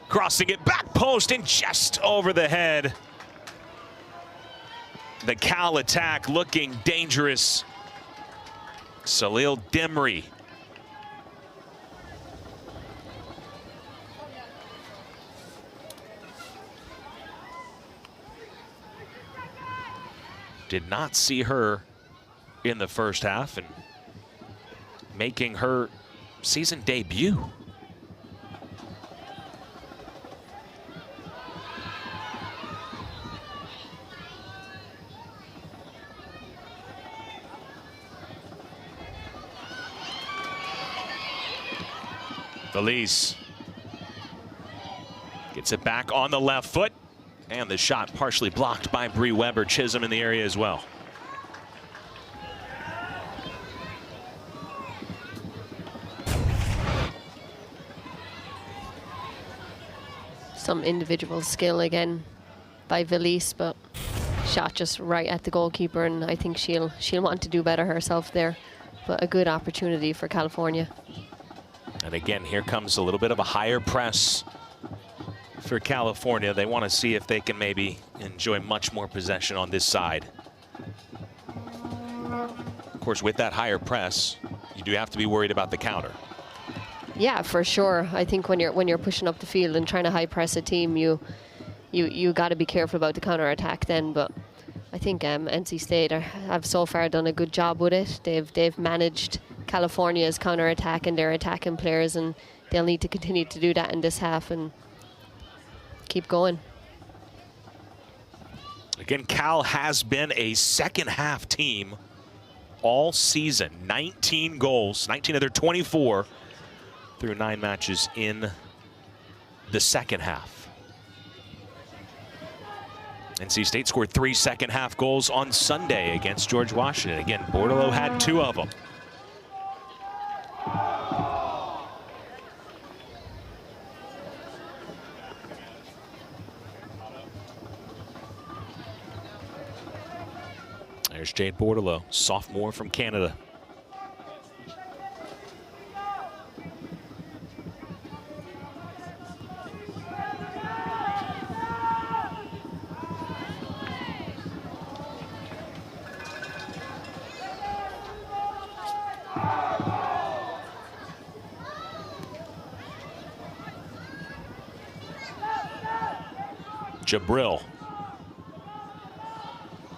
crossing it back post and just over the head. The Cal attack looking dangerous. Salil Demry. Did not see her in the first half and making her season debut. Valise gets it back on the left foot, and the shot partially blocked by Bree Weber. Chisholm in the area as well. Some individual skill again by Valise, but shot just right at the goalkeeper, and I think she'll want to do better herself there. But a good opportunity for California. And again, here comes a little bit of a higher press for California. They want to see if they can maybe enjoy much more possession on this side. Of course, with that higher press, you do have to be worried about the counter. Yeah, for sure. I think when you're pushing up the field and trying to high press a team, you got to be careful about the counter attack then. But I think NC State have so far done a good job with it. They've managed California's counter attack and their attacking players, and they'll need to continue to do that in this half and keep going. Again, Cal has been a second half team all season. 19 goals, 19 of their 24 through 9 matches in the second half. NC State scored 3 second half goals on Sunday against George Washington. Again, Bordelot had 2 of them. There's Jade Bordelot, sophomore from Canada. Jabril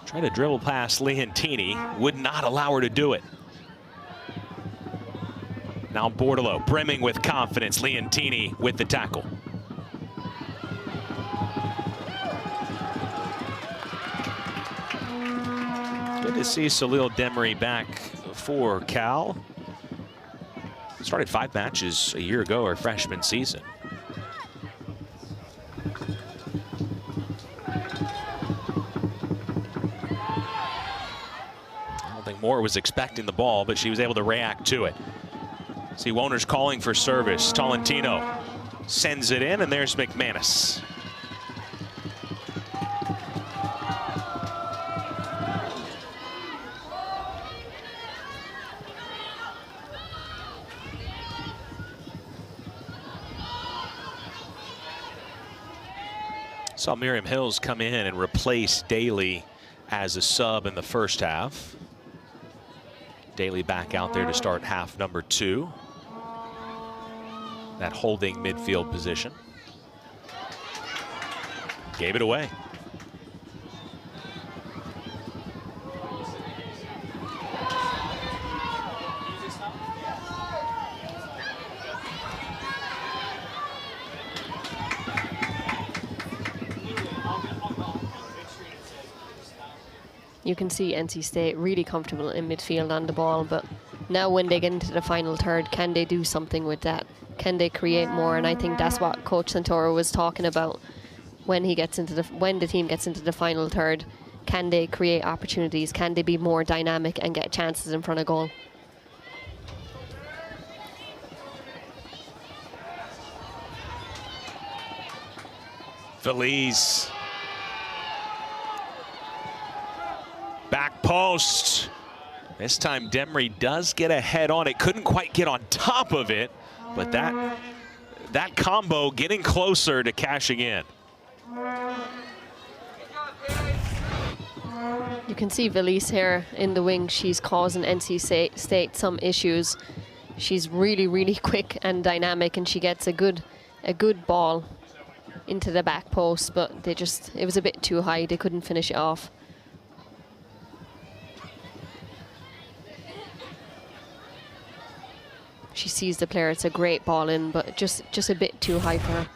tried to dribble past Leontini, would not allow her to do it. Now Bordelot brimming with confidence. Leontini with the tackle. Good to see Salil Demry back for Cal. Started 5 matches a year ago, her freshman season. Moore was expecting the ball, but she was able to react to it. See, Woner's calling for service. Tolentino sends it in, and there's McManus. Saw Miriam Hills come in and replace Daly as a sub in the first half. Daly back out there to start half number 2. That holding midfield position. Gave it away. You can see NC State really comfortable in midfield on the ball, but now when they get into the final third, can they do something with that? Can they create more? And I think that's what Coach Santoro was talking about when he gets into when the team gets into the final third. Can they create opportunities? Can they be more dynamic and get chances in front of goal? Feliz. Back post. This time Demry does get a head on it. Couldn't quite get on top of it, but that combo getting closer to cashing in. You can see Feliz here in the wing. She's causing NC State some issues. She's really, really quick and dynamic, and she gets a good ball into the back post, but it was a bit too high. They couldn't finish it off. She sees the player. It's a great ball in, but just a bit too high for her.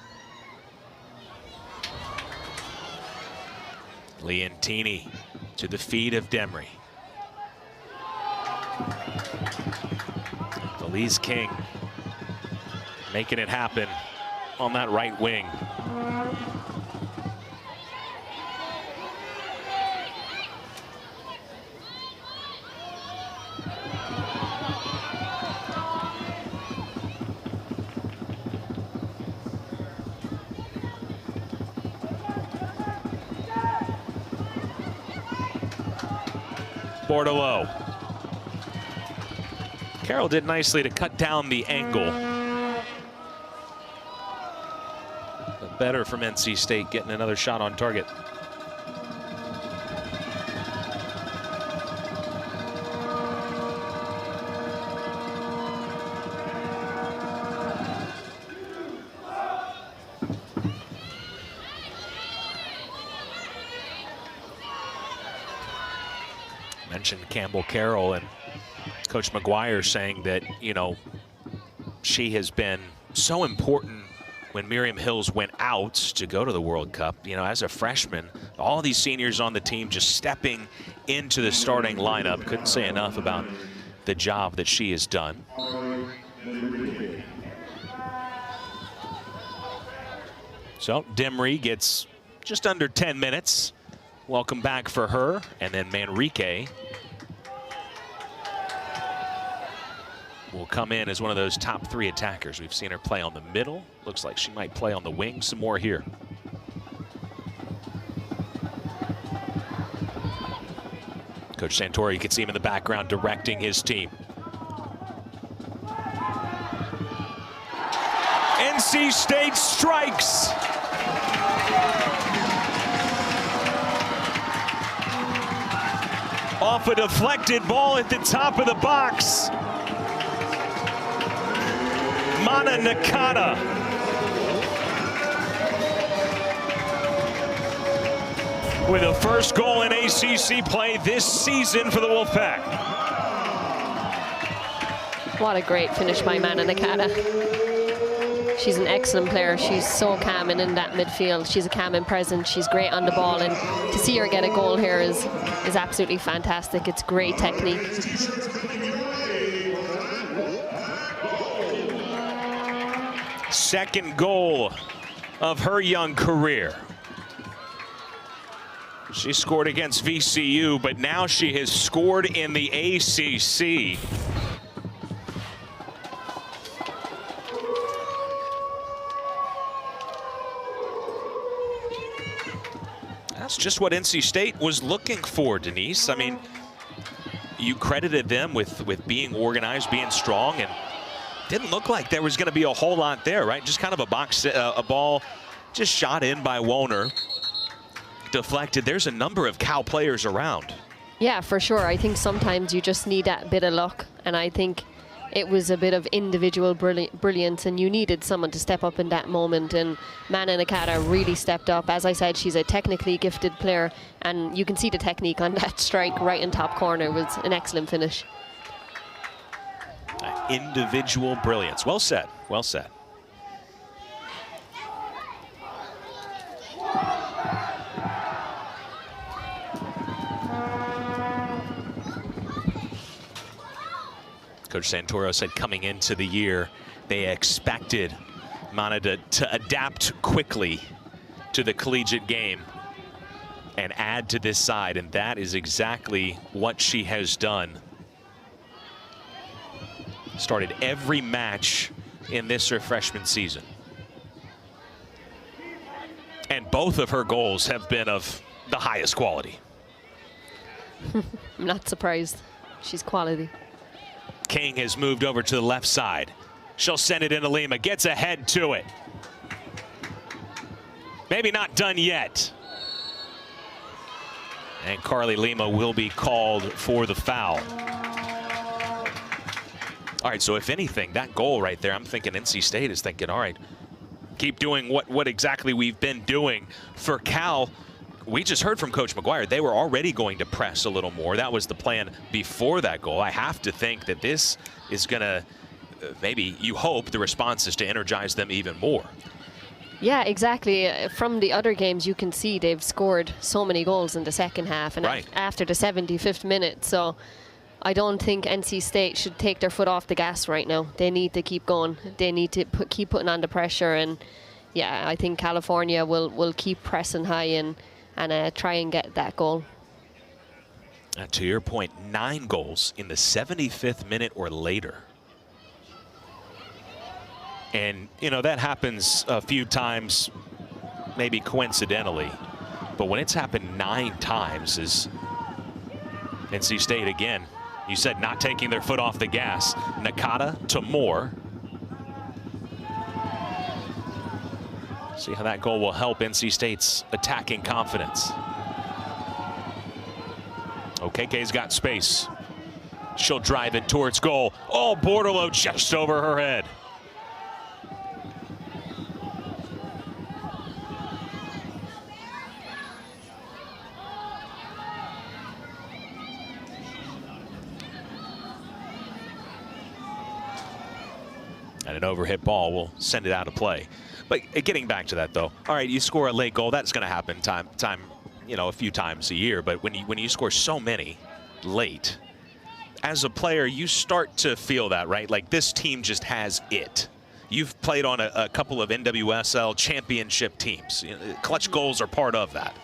Leontini to the feet of Demry. Feliz King making it happen on that right wing. Bordelot. Carroll did nicely to cut down the angle. But better from NC State getting another shot on target. Mentioned Campbell Carroll and Coach McGuire saying that, you know, she has been so important when Miriam Hills went out to go to the World Cup. You know, as a freshman, all these seniors on the team just stepping into the starting lineup. Couldn't say enough about the job that she has done. So Demry gets just under 10 minutes. Welcome back for her. And then Manrique will come in as one of those top 3 attackers. We've seen her play on the middle. Looks like she might play on the wing some more here. Coach Santoro, you can see him in the background directing his team. NC State strikes. Off a deflected ball at the top of the box. Mana Nakata. With a first goal in ACC play this season for the Wolfpack. What a great finish by Mana Nakata. She's an excellent player. She's so calming in that midfield. She's a calming presence. She's great on the ball, and to see her get a goal here is absolutely fantastic. It's great technique. Second goal of her young career. She scored against VCU, but now she has scored in the ACC. That's just what NC State was looking for, Denise. I mean, you credited them with being organized, being strong, and didn't look like there was going to be a whole lot there, right? Just kind of a ball just shot in by Woner. Deflected. There's a number of Cal players around. Yeah, for sure. I think sometimes you just need that bit of luck, and I think it was a bit of individual brilliance, and you needed someone to step up in that moment, and Mana Nakata really stepped up. As I said, she's a technically gifted player, and you can see the technique on that strike right in top corner. It was an excellent finish. Individual brilliance. Well said. Well said. Coach Santoro said coming into the year, they expected Mana to adapt quickly to the collegiate game and add to this side, and that is exactly what she has done. Started every match in this her freshman season. And both of her goals have been of the highest quality. I'm not surprised. She's quality. King has moved over to the left side. She'll send it into Lima, gets ahead to it. Maybe not done yet. And Carly Lima will be called for the foul. All right, so if anything, that goal right there, I'm thinking NC State is thinking, all right, keep doing what exactly we've been doing. For Cal, we just heard from Coach McGuire, they were already going to press a little more. That was the plan before that goal. I have to think that this is going to, maybe you hope the response is to energize them even more. Yeah, exactly. From the other games, you can see they've scored so many goals in the second half and after the 75th minute. So I don't think NC State should take their foot off the gas right now. They need to keep going. They need to keep putting on the pressure. And yeah, I think California will keep pressing high and try and get that goal. To your point, 9 goals in the 75th minute or later. And, you know, that happens a few times, maybe coincidentally. But when it's happened 9 times, is NC State, again, you said not taking their foot off the gas. Nakata to Moore. See how that goal will help NC State's attacking confidence. Okeke's got space. She'll drive it towards goal. Oh, Bordelot just over her head. And an overhit ball will send it out of play. But getting back to that, though, all right, you score a late goal. That's going to happen you know, a few times a year. But when you score so many late, as a player, you start to feel that, right? Like this team just has it. You've played on a couple of NWSL championship teams. You know, clutch goals are part of that.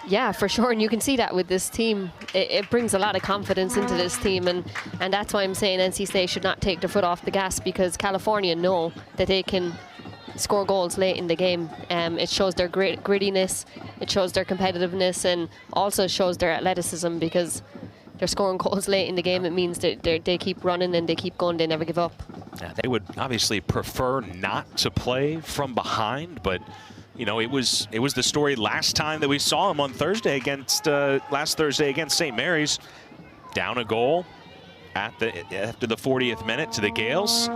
Yeah, for sure, and you can see that with this team. It brings a lot of confidence into this team, and that's why I'm saying NC State should not take their foot off the gas, because California know that they can score goals late in the game. It shows their grittiness, it shows their competitiveness, and also shows their athleticism, because they're scoring goals late in the game. It means that they keep running and they keep going, they never give up. Yeah, they would obviously prefer not to play from behind, but you know, it was the story last time that we saw them on Thursday against last Thursday against St. Mary's. Down a goal after the 40th minute to the Gales.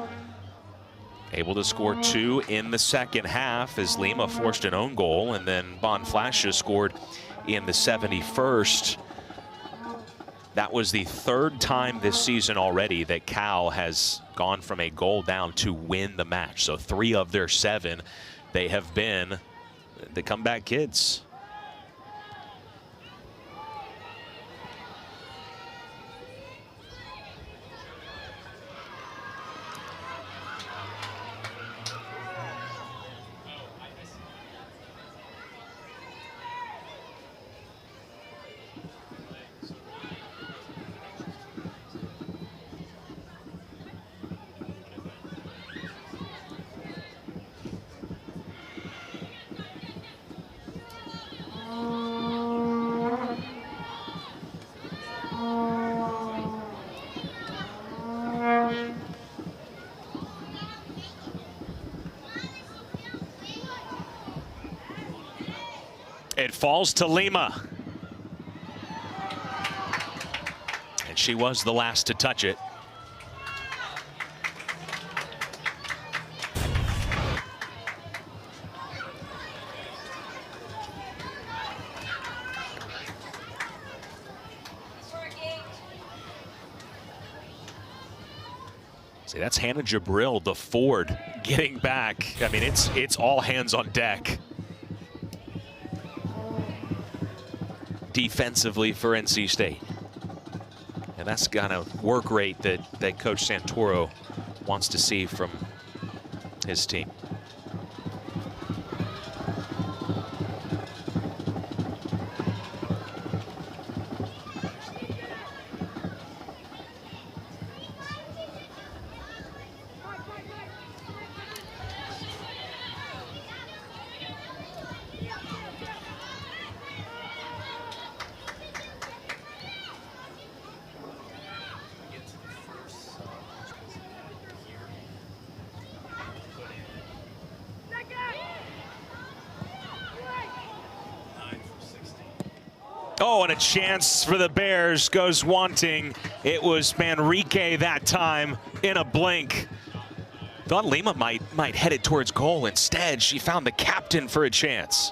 Able to score 2 in the second half as Lima forced an own goal, and then Bonflasha scored in the 71st. That was the 3rd time this season already that Cal has gone from a goal down to win the match. So 3 of their 7, they have been the comeback kids. It falls to Lima. And she was the last to touch it. See, that's Hannah Jabril, the forward, getting back. I mean, it's all hands on deck. Defensively for NC State. And that's the kind of work rate that Coach Santoro wants to see from his team. Oh, and a chance for the Bears goes wanting. It was Manrique that time in a blink. Thought Lima might head it towards goal. Instead, she found the captain for a chance.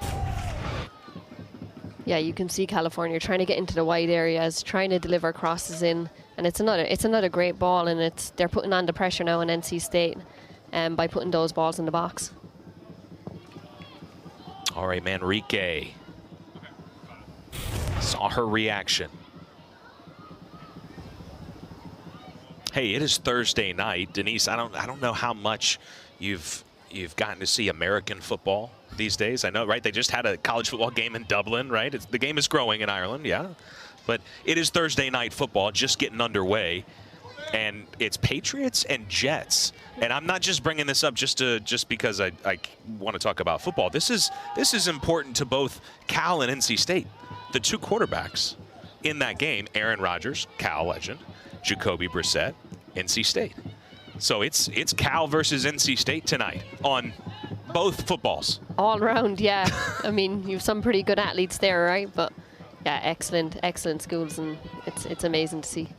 Yeah, you can see California trying to get into the wide areas, trying to deliver crosses in, and it's another great ball, and they're putting on the pressure now in NC State by putting those balls in the box. All right, Manrique. Saw her reaction. Hey, it is Thursday night, Denise. I don't know how much you've gotten to see American football these days. I know, right? They just had a college football game in Dublin, right? The game is growing in Ireland, yeah. But it is Thursday night football, just getting underway, and it's Patriots and Jets. And I'm not just bringing this up just because I want to talk about football. This is important to both Cal and NC State. The two quarterbacks in that game, Aaron Rodgers, Cal legend, Jacoby Brissett, NC State. So it's Cal versus NC State tonight on both footballs. All around, yeah. I mean, you have some pretty good athletes there, right? But yeah, excellent schools, and it's amazing to see.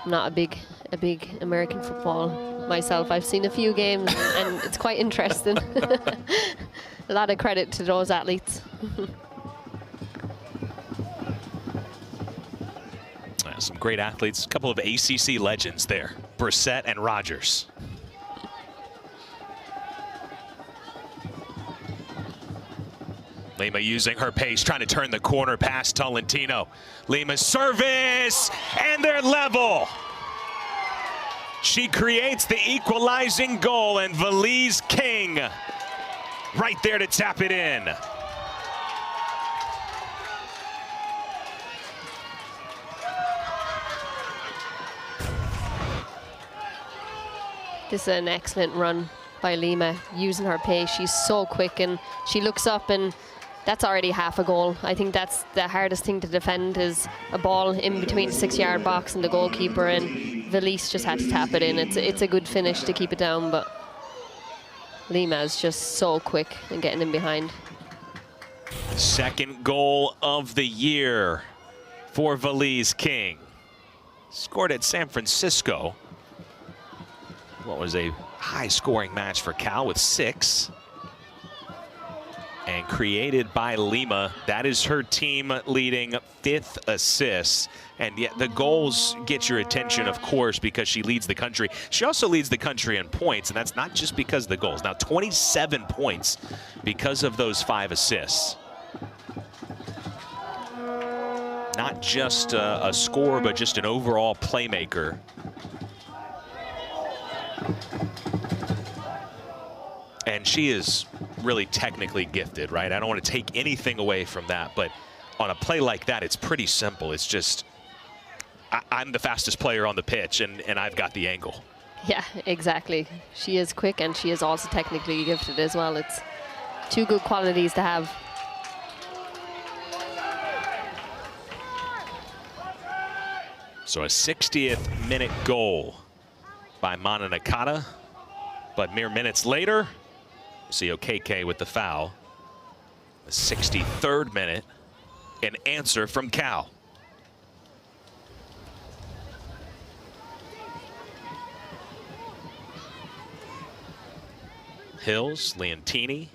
I'm not a big American football myself. I've seen a few games, and it's quite interesting. A lot of credit to those athletes. Some great athletes, a couple of ACC legends there, Brissett and Rodgers. Lima using her pace, trying to turn the corner past Tolentino. Lima's service, and they're level. She creates the equalizing goal, and Valise King right there to tap it in. This is an excellent run by Lima, using her pace. She's so quick, and she looks up, and that's already half a goal. I think that's the hardest thing to defend, is a ball in between the 6-yard box and the goalkeeper, and Valise just had to tap it in. It's a good finish to keep it down, but Lima is just so quick and getting in behind. Second goal of the year for Valise King. Scored at San Francisco. What was a high-scoring match for Cal with 6. And created by Lima. That is her team-leading 5th assist. And yet the goals get your attention, of course, because she leads the country. She also leads the country in points, and that's not just because of the goals. Now, 27 points because of those 5 assists. Not just a scorer, but just an overall playmaker. And she is really technically gifted, right? I don't want to take anything away from that, but on a play like that, it's pretty simple. It's just, I'm the fastest player on the pitch, and I've got the angle. Yeah, exactly. She is quick, and she is also technically gifted as well. It's two good qualities to have. So a 60th minute goal by Mana Nakata, but mere minutes later, see Okeke with the foul. The 63rd minute, an answer from Cal. Hills, Leontini,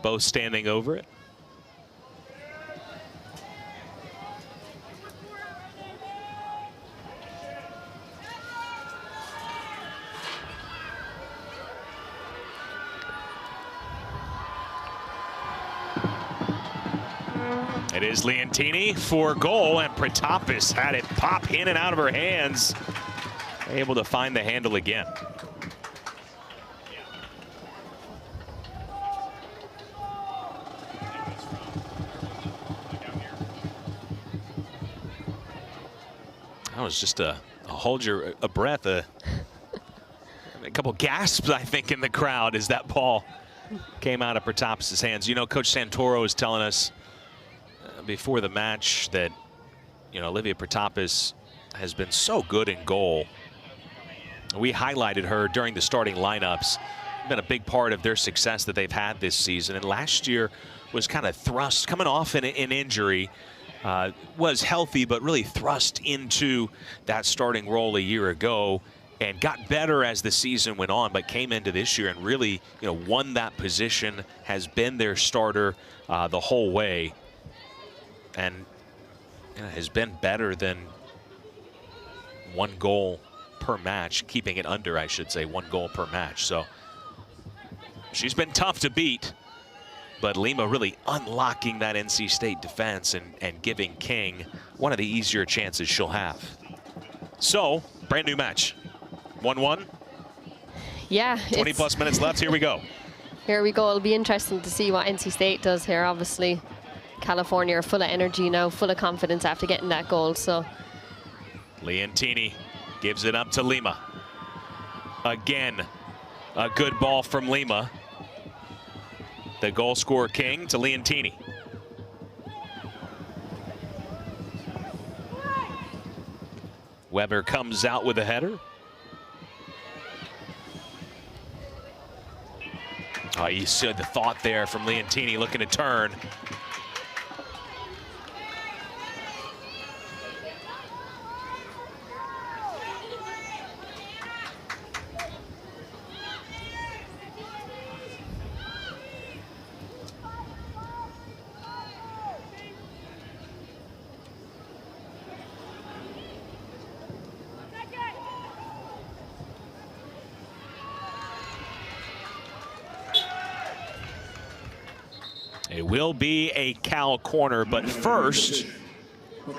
both standing over it. It is Leontini for goal, and Pratapis had it pop in and out of her hands. Able to find the handle again. That was just a hold your breath, a couple gasps, I think, in the crowd as that ball came out of Pratapis' hands. You know, Coach Santoro is telling us before the match that, you know, Olivia Pratapis has been so good in goal. We highlighted her during the starting lineups been a big part of their success that they've had this season. And last year was kind of thrust, coming off an injury, was healthy, but really thrust into that starting role a year ago and got better as the season went on, but came into this year and really, won that position, has been their starter the whole way, and has been better than 1 goal per match, keeping it under, I should say, 1 goal per match. So she's been tough to beat, but Lima really unlocking that NC State defense and giving King one of the easier chances she'll have. So, brand new match. 1-1. Yeah. 20 plus minutes left. Here we go. Here we go. It'll be interesting to see what NC State does here. Obviously, California are full of energy now, full of confidence after getting that goal. So, Leontini gives it up to Lima. Again, a good ball from Lima. The goal scorer King to Leontini. Weber comes out with a header. Oh, you see the thought there from Leontini looking to turn. It will be a Cal corner, but first, I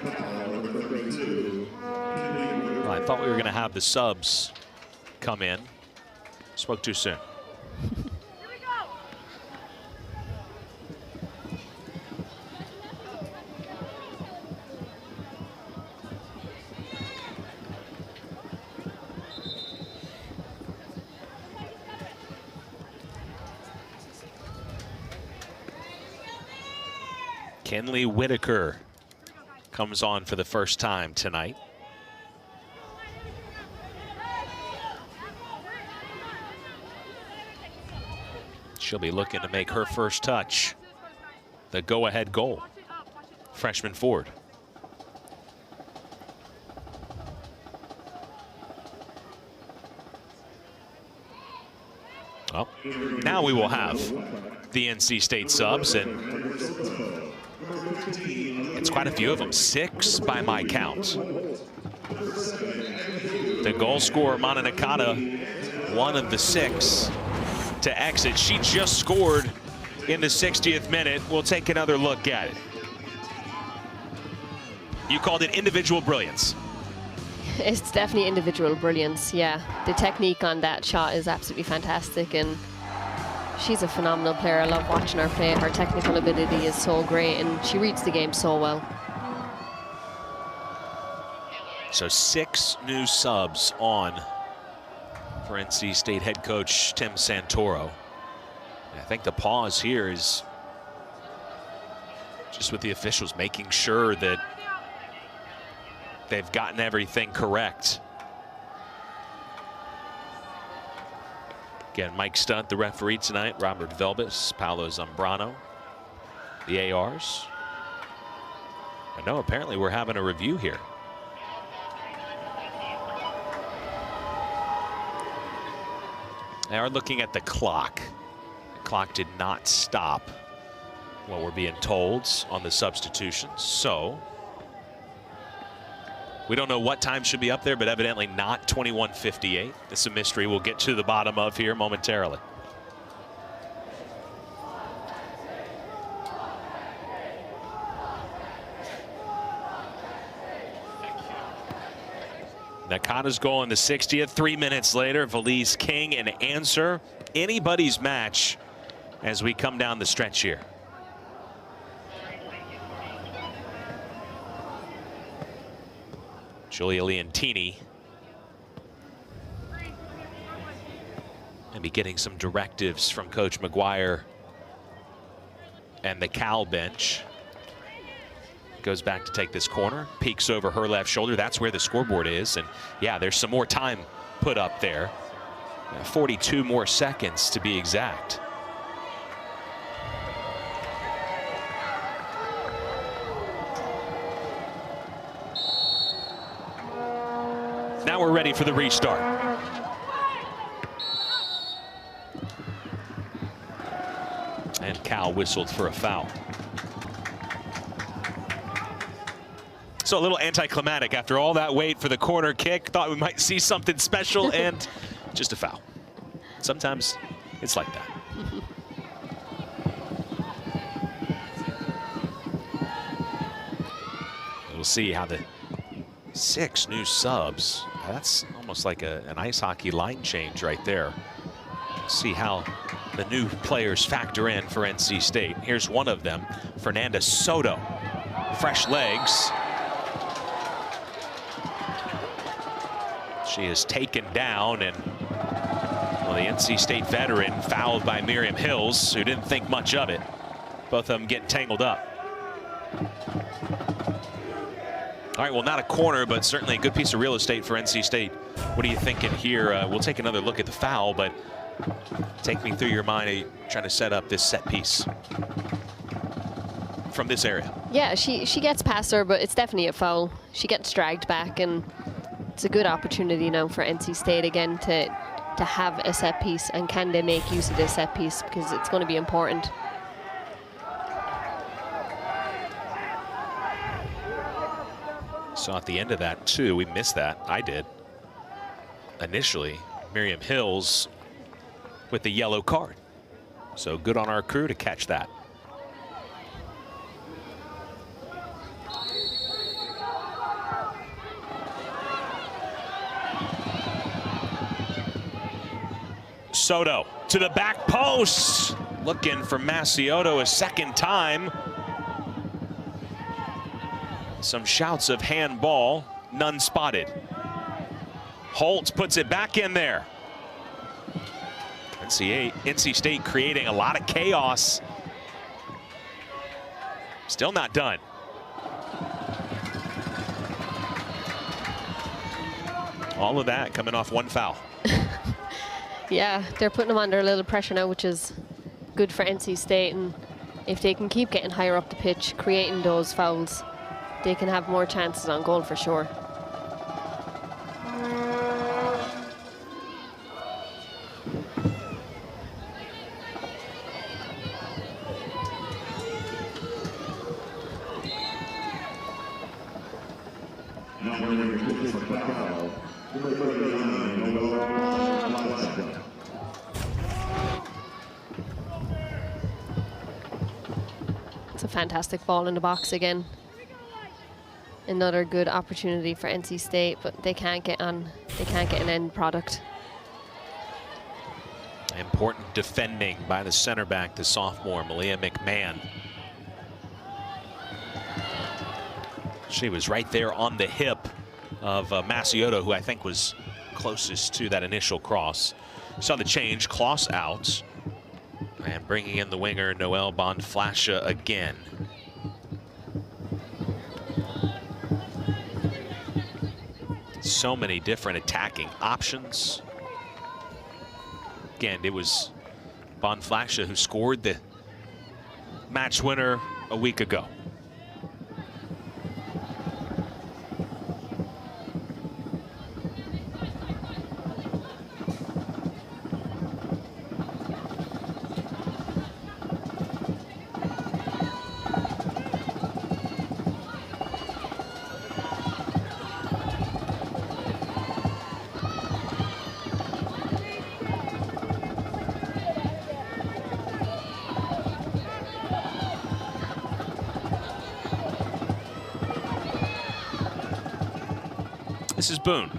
thought we were going to have the subs come in. Spoke too soon. Kenley Whitaker comes on for the first time tonight. She'll be looking to make her first touch. The go-ahead goal. Freshman forward. Well, now we will have the NC State subs, and it's quite a few of them, 6 by my count. The goal scorer, Mana Nakata, one of the 6 to exit. She just scored in the 60th minute. We'll take another look at it. You called it individual brilliance. It's definitely individual brilliance, yeah. The technique on that shot is absolutely fantastic, and she's a phenomenal player. I love watching her play. Her technical ability is so great, and she reads the game so well. So 6 new subs on for NC State head coach Tim Santoro. I think the pause here is just with the officials making sure that they've gotten everything correct. Again, Mike Stunt, the referee tonight, Robert Velbis, Paolo Zambrano, the ARs. I know apparently we're having a review here. They are looking at the clock. The clock did not stop, what we're being told, on the substitutions. So we don't know what time should be up there, but evidently not 21:58. It's a mystery we'll get to the bottom of here momentarily. Nakata's goal in the 60th. 3 minutes later, Valise King, an answer. Anybody's match as we come down the stretch here. Julia Leontini. And be getting some directives from Coach McGuire and the Cal bench. Goes back to take this corner, peeks over her left shoulder. That's where the scoreboard is. And yeah, there's some more time put up there. 42 more seconds to be exact. Now we're ready for the restart. And Cal whistled for a foul. So a little anticlimactic after all that wait for the corner kick. Thought we might see something special and just a foul. Sometimes it's like that. We'll see how the 6 new subs. That's almost like an ice hockey line change right there. See how the new players factor in for NC State. Here's one of them, Fernanda Soto. Fresh legs. She is taken down, and well, the NC State veteran fouled by Miriam Hills, who didn't think much of it. Both of them getting tangled up. All right, well, not a corner, but certainly a good piece of real estate for NC State. What are you thinking here? We'll take another look at the foul, but take me through your mind trying to set up this set piece from this area. Yeah, she gets past her, but it's definitely a foul. She gets dragged back, and it's a good opportunity now for NC State again to have a set piece, and can they make use of this set piece, because it's going to be important. So at the end of that too, we missed that. I did. Initially, Miriam Hills with the yellow card. So good on our crew to catch that. Soto to the back post, looking for Maciotto a second time. Some shouts of handball, none spotted. Holtz puts it back in there. NC State creating a lot of chaos. Still not done. All of that coming off one foul. Yeah, they're putting them under a little pressure now, which is good for NC State. And if they can keep getting higher up the pitch, creating those fouls, they can have more chances on goal for sure. It's a fantastic ball in the box again. Another good opportunity for NC State, but they can't get an end product. Important defending by the center back, the sophomore, Malia McMahon. She was right there on the hip of Maciotto, who I think was closest to that initial cross. Saw the change, Kloss out, and bringing in the winger, Noelle Bonflasha again. So many different attacking options. Again, it was Bonflasha who scored the match winner a week ago. This is Boone.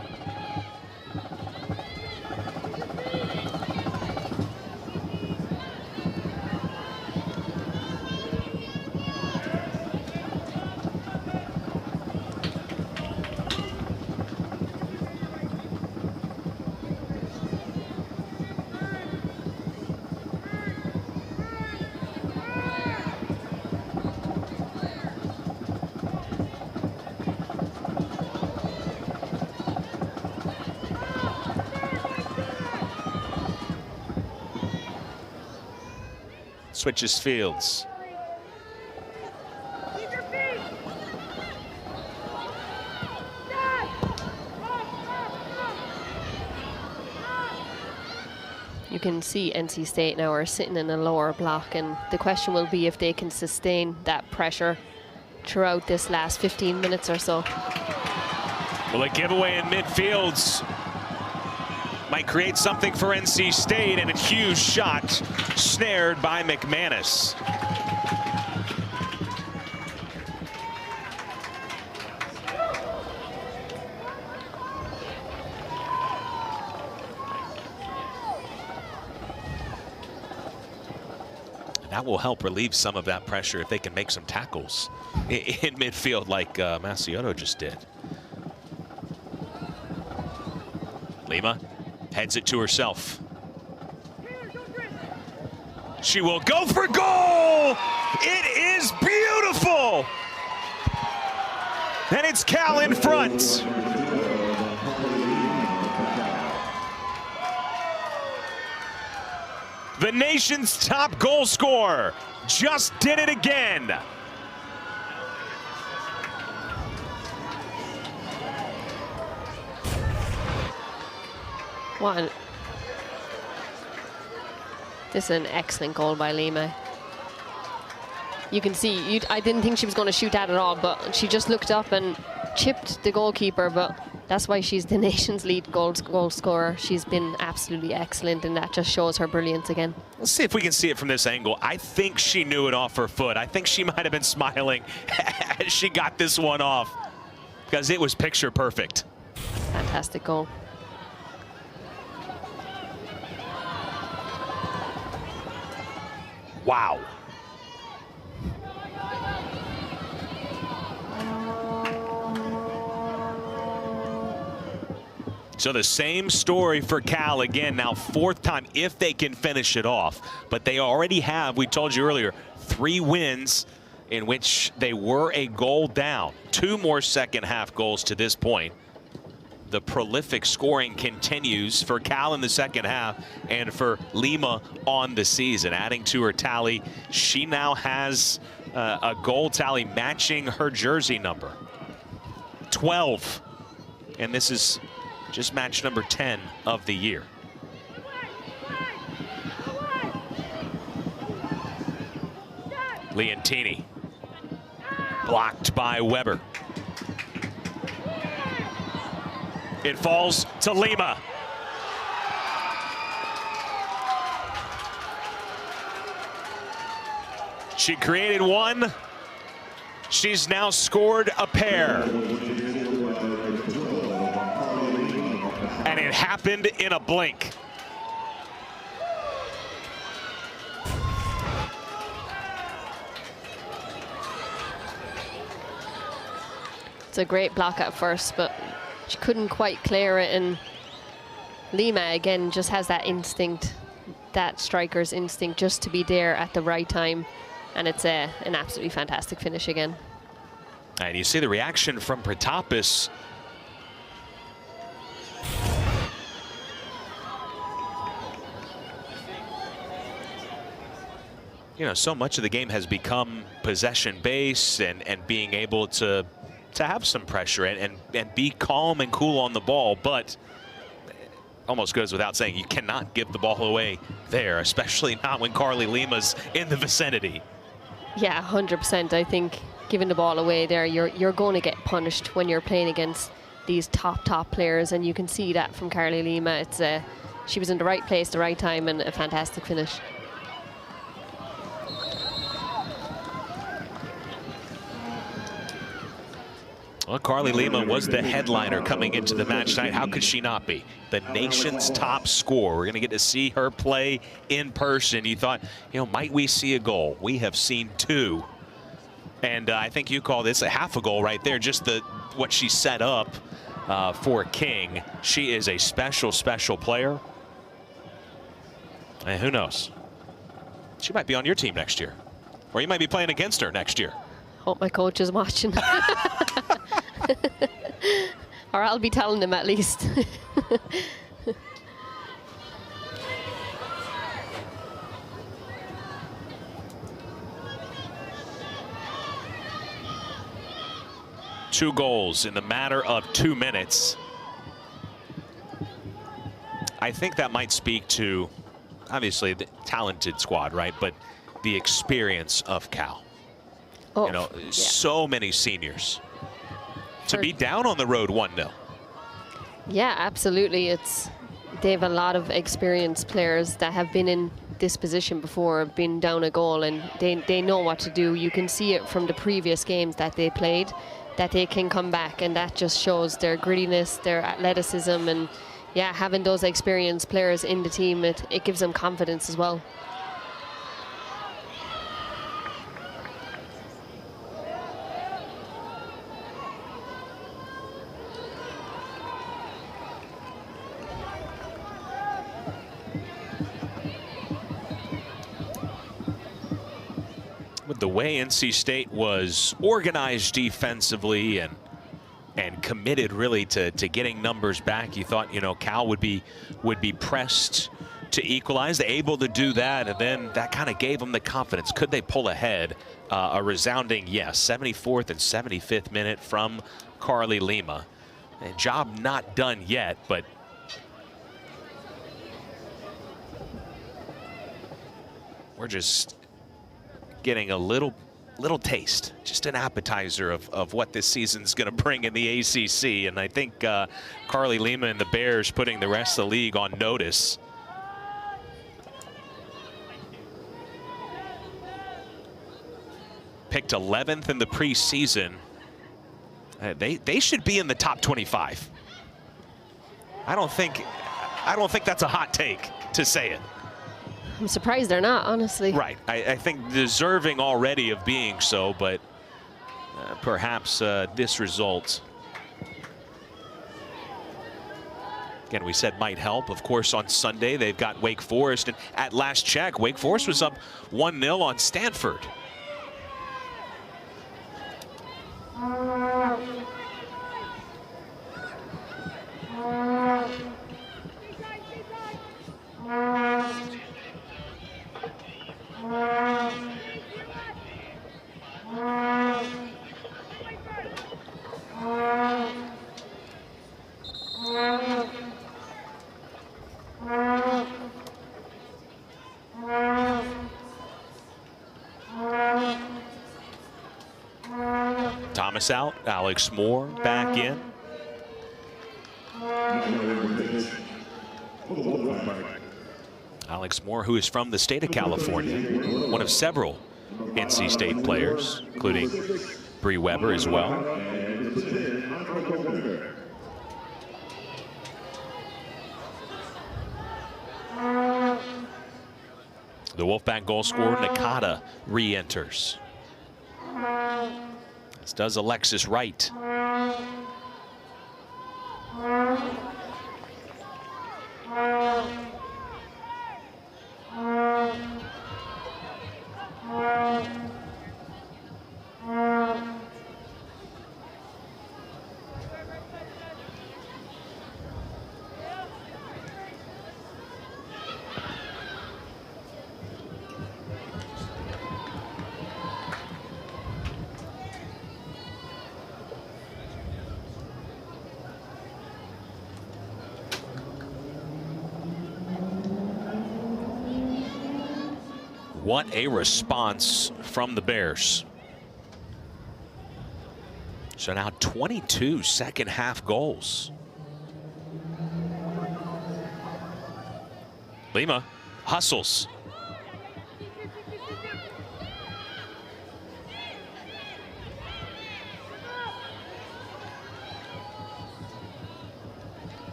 Switches fields. You can see NC State now are sitting in a lower block, and the question will be if they can sustain that pressure throughout this last 15 minutes or so. Well, a giveaway in midfields might create something for NC State, and a huge shot snared by McManus. That will help relieve some of that pressure if they can make some tackles in midfield like Maciotto just did. Lima heads it to herself. She will go for goal! It is beautiful! And it's Cal in front. The nation's top goal scorer just did it again. This is an excellent goal by Lima. You can see, I didn't think she was going to shoot that at all, but she just looked up and chipped the goalkeeper, but that's why she's the nation's lead goal scorer. She's been absolutely excellent, and that just shows her brilliance again. Let's see if we can see it from this angle. I think she knew it off her foot. I think she might have been smiling as she got this one off, because it was picture perfect. Fantastic goal. Wow. So the same story for Cal again, now fourth time if they can finish it off. But they already have, we told you earlier, 3 wins in which they were a goal down. 2 more second half goals to this point. The prolific scoring continues for Cal in the second half and for Lima on the season. Adding to her tally, she now has a goal tally matching her jersey number. 12. And this is just match number 10 of the year. Leontini blocked by Weber. It falls to Lima. She created one. She's now scored a pair. And it happened in a blink. It's a great block at first, but she couldn't quite clear it, and Lima again just has that instinct, that striker's instinct, just to be there at the right time, and it's an absolutely fantastic finish again. And you see the reaction from Protopis. You know, so much of the game has become possession based and being able to have some pressure and be calm and cool on the ball, but almost goes without saying, you cannot give the ball away there, especially not when Carly Lima's in the vicinity. Yeah, 100%. I think giving the ball away there, you're going to get punished when you're playing against these top players, and you can see that from Carly Lima. It's she was in the right place, the right time, and a fantastic finish. Well, Carly Lima was the headliner coming into the match tonight. How could she not be? The nation's top scorer. We're going to get to see her play in person. You thought, you know, might we see a goal? We have seen 2. And I think you call this a half a goal right there, just what she set up for King. She is a special player. And who knows? She might be on your team next year. Or you might be playing against her next year. Hope my coach is watching. Or I'll be telling them at least. 2 goals in the matter of 2 minutes. I think that might speak to, obviously, the talented squad, right? But the experience of Cal. Oh, You know, yeah. so many seniors. To be down on the road 1-0. Yeah, absolutely. They have a lot of experienced players that have been in this position before, been down a goal, and they know what to do. You can see it from the previous games that they played, that they can come back, and that just shows their grittiness, their athleticism, and yeah, having those experienced players in the team, it gives them confidence as well. With the way NC State was organized defensively and committed really to getting numbers back, you thought, you know, Cal would be pressed to equalize. They're able to do that, and then that kind of gave them the confidence. Could they pull ahead? A resounding yes. 74th and 75th minute from Carly Lima. And job not done yet, but we're just getting a little taste, just an appetizer of what this season's going to bring in the ACC. And I think Carly Lima and the Bears putting the rest of the league on notice. Picked 11th in the preseason. They should be in the top 25. I don't think that's a hot take to say it. I'm surprised they're not, honestly. Right. I think deserving already of being so, but perhaps this result, again, we said might help. Of course, on Sunday, they've got Wake Forest. And at last check, Wake Forest was up 1-0 on Stanford. Thomas out, Alex Moore back in. Alex Moore, who is from the state of California, one of several NC State players, including Bree Weber as well. The Wolfpack goal scorer, Nakata, re-enters. As does Alexis Wright. What a response from the Bears. So now 22 second half goals. Lima hustles.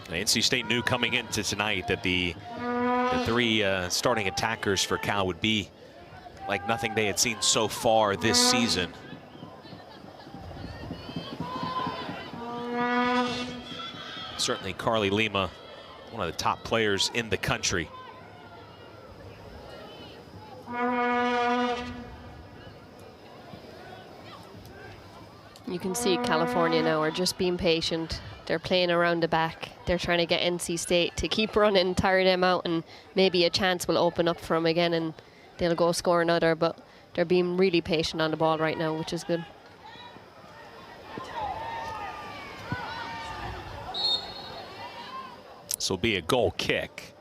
NC State knew coming into tonight that the three starting attackers for Cal would be like nothing they had seen so far this season. Certainly Carly Lima, one of the top players in the country. You can see California now are just being patient. They're playing around the back. They're trying to get NC State to keep running, tire them out, and maybe a chance will open up for them again and they'll go score another. But they're being really patient on the ball right now, which is good. This will be a goal kick.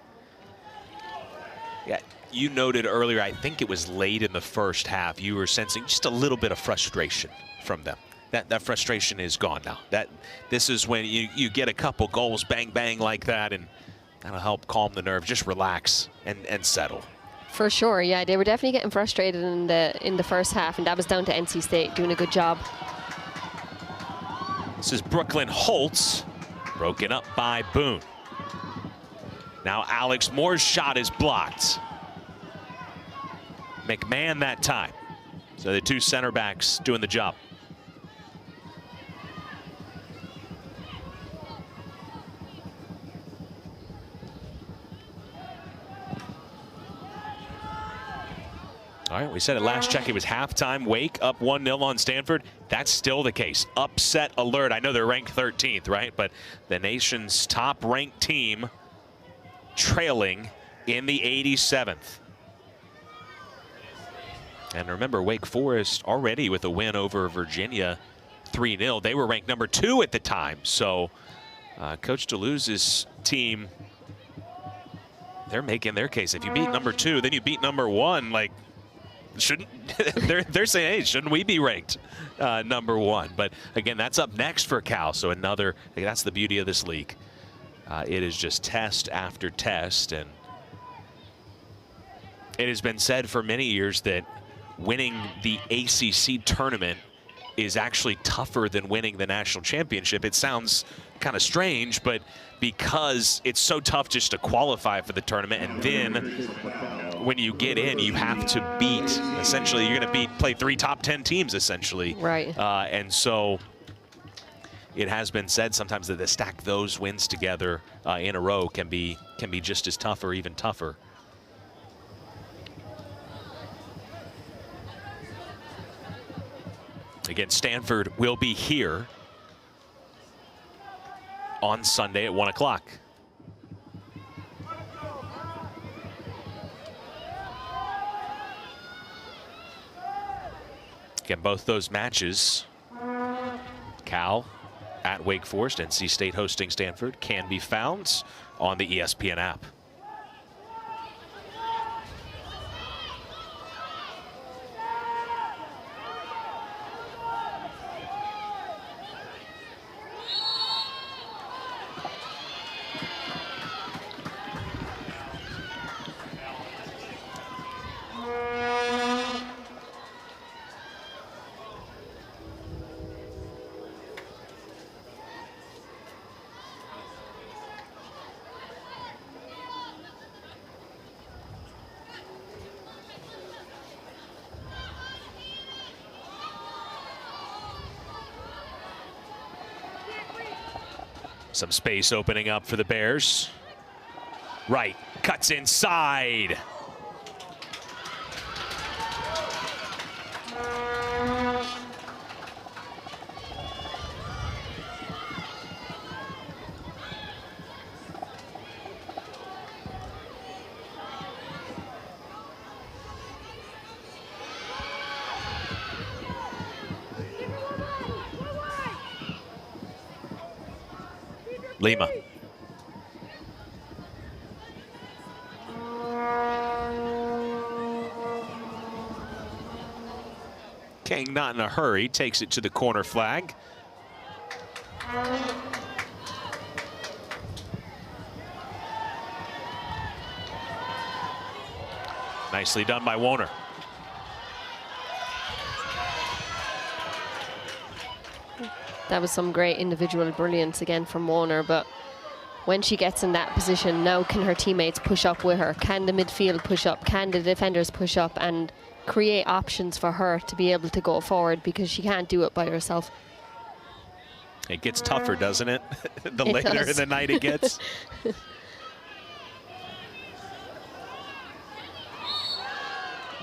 Yeah, you noted earlier, I think it was late in the first half, you were sensing just a little bit of frustration from them. That frustration is gone now. This is when you get a couple goals, bang, bang like that, and that'll help calm the nerve. Just relax and settle. For sure, yeah, they were definitely getting frustrated in the first half, and that was down to NC State doing a good job. This is Brooklyn Holtz, broken up by Boone. Now Alex Moore's shot is blocked. McMahon that time. So the two center backs doing the job. All right, we said it last check, it was halftime. Wake up 1-0 on Stanford. That's still the case. Upset alert. I know they're ranked 13th, right? But the nation's top-ranked team trailing in the 87th. And remember, Wake Forest already with a win over Virginia 3-0. They were ranked number 2 at the time. So Coach DeLuse's team, they're making their case. If you beat number 2, then you beat number 1, like, shouldn't they're saying, hey, shouldn't we be ranked number 1? But again, that's up next for Cal. So another, that's the beauty of this league. It is just test after test, and it has been said for many years that winning the ACC tournament is actually tougher than winning the national championship. It sounds kind of strange, but because it's so tough just to qualify for the tournament, and then when you get in, you have to beat, essentially, you're going to play 3 top 10 teams, essentially. Right. And so it has been said sometimes that to stack those wins together in a row can be just as tough or even tougher. Again, Stanford will be here on Sunday at 1 o'clock. Again, both those matches, Cal at Wake Forest, NC State hosting Stanford, can be found on the ESPN app. Some space opening up for the Bears. Right, cuts inside. Lima. King not in a hurry, takes it to the corner flag. Nicely done by Warner. That was some great individual brilliance again from Warner, but when she gets in that position, now can her teammates push up with her? Can the midfield push up? Can the defenders push up and create options for her to be able to go forward, because she can't do it by herself? It gets tougher, doesn't it? The later in the night it gets.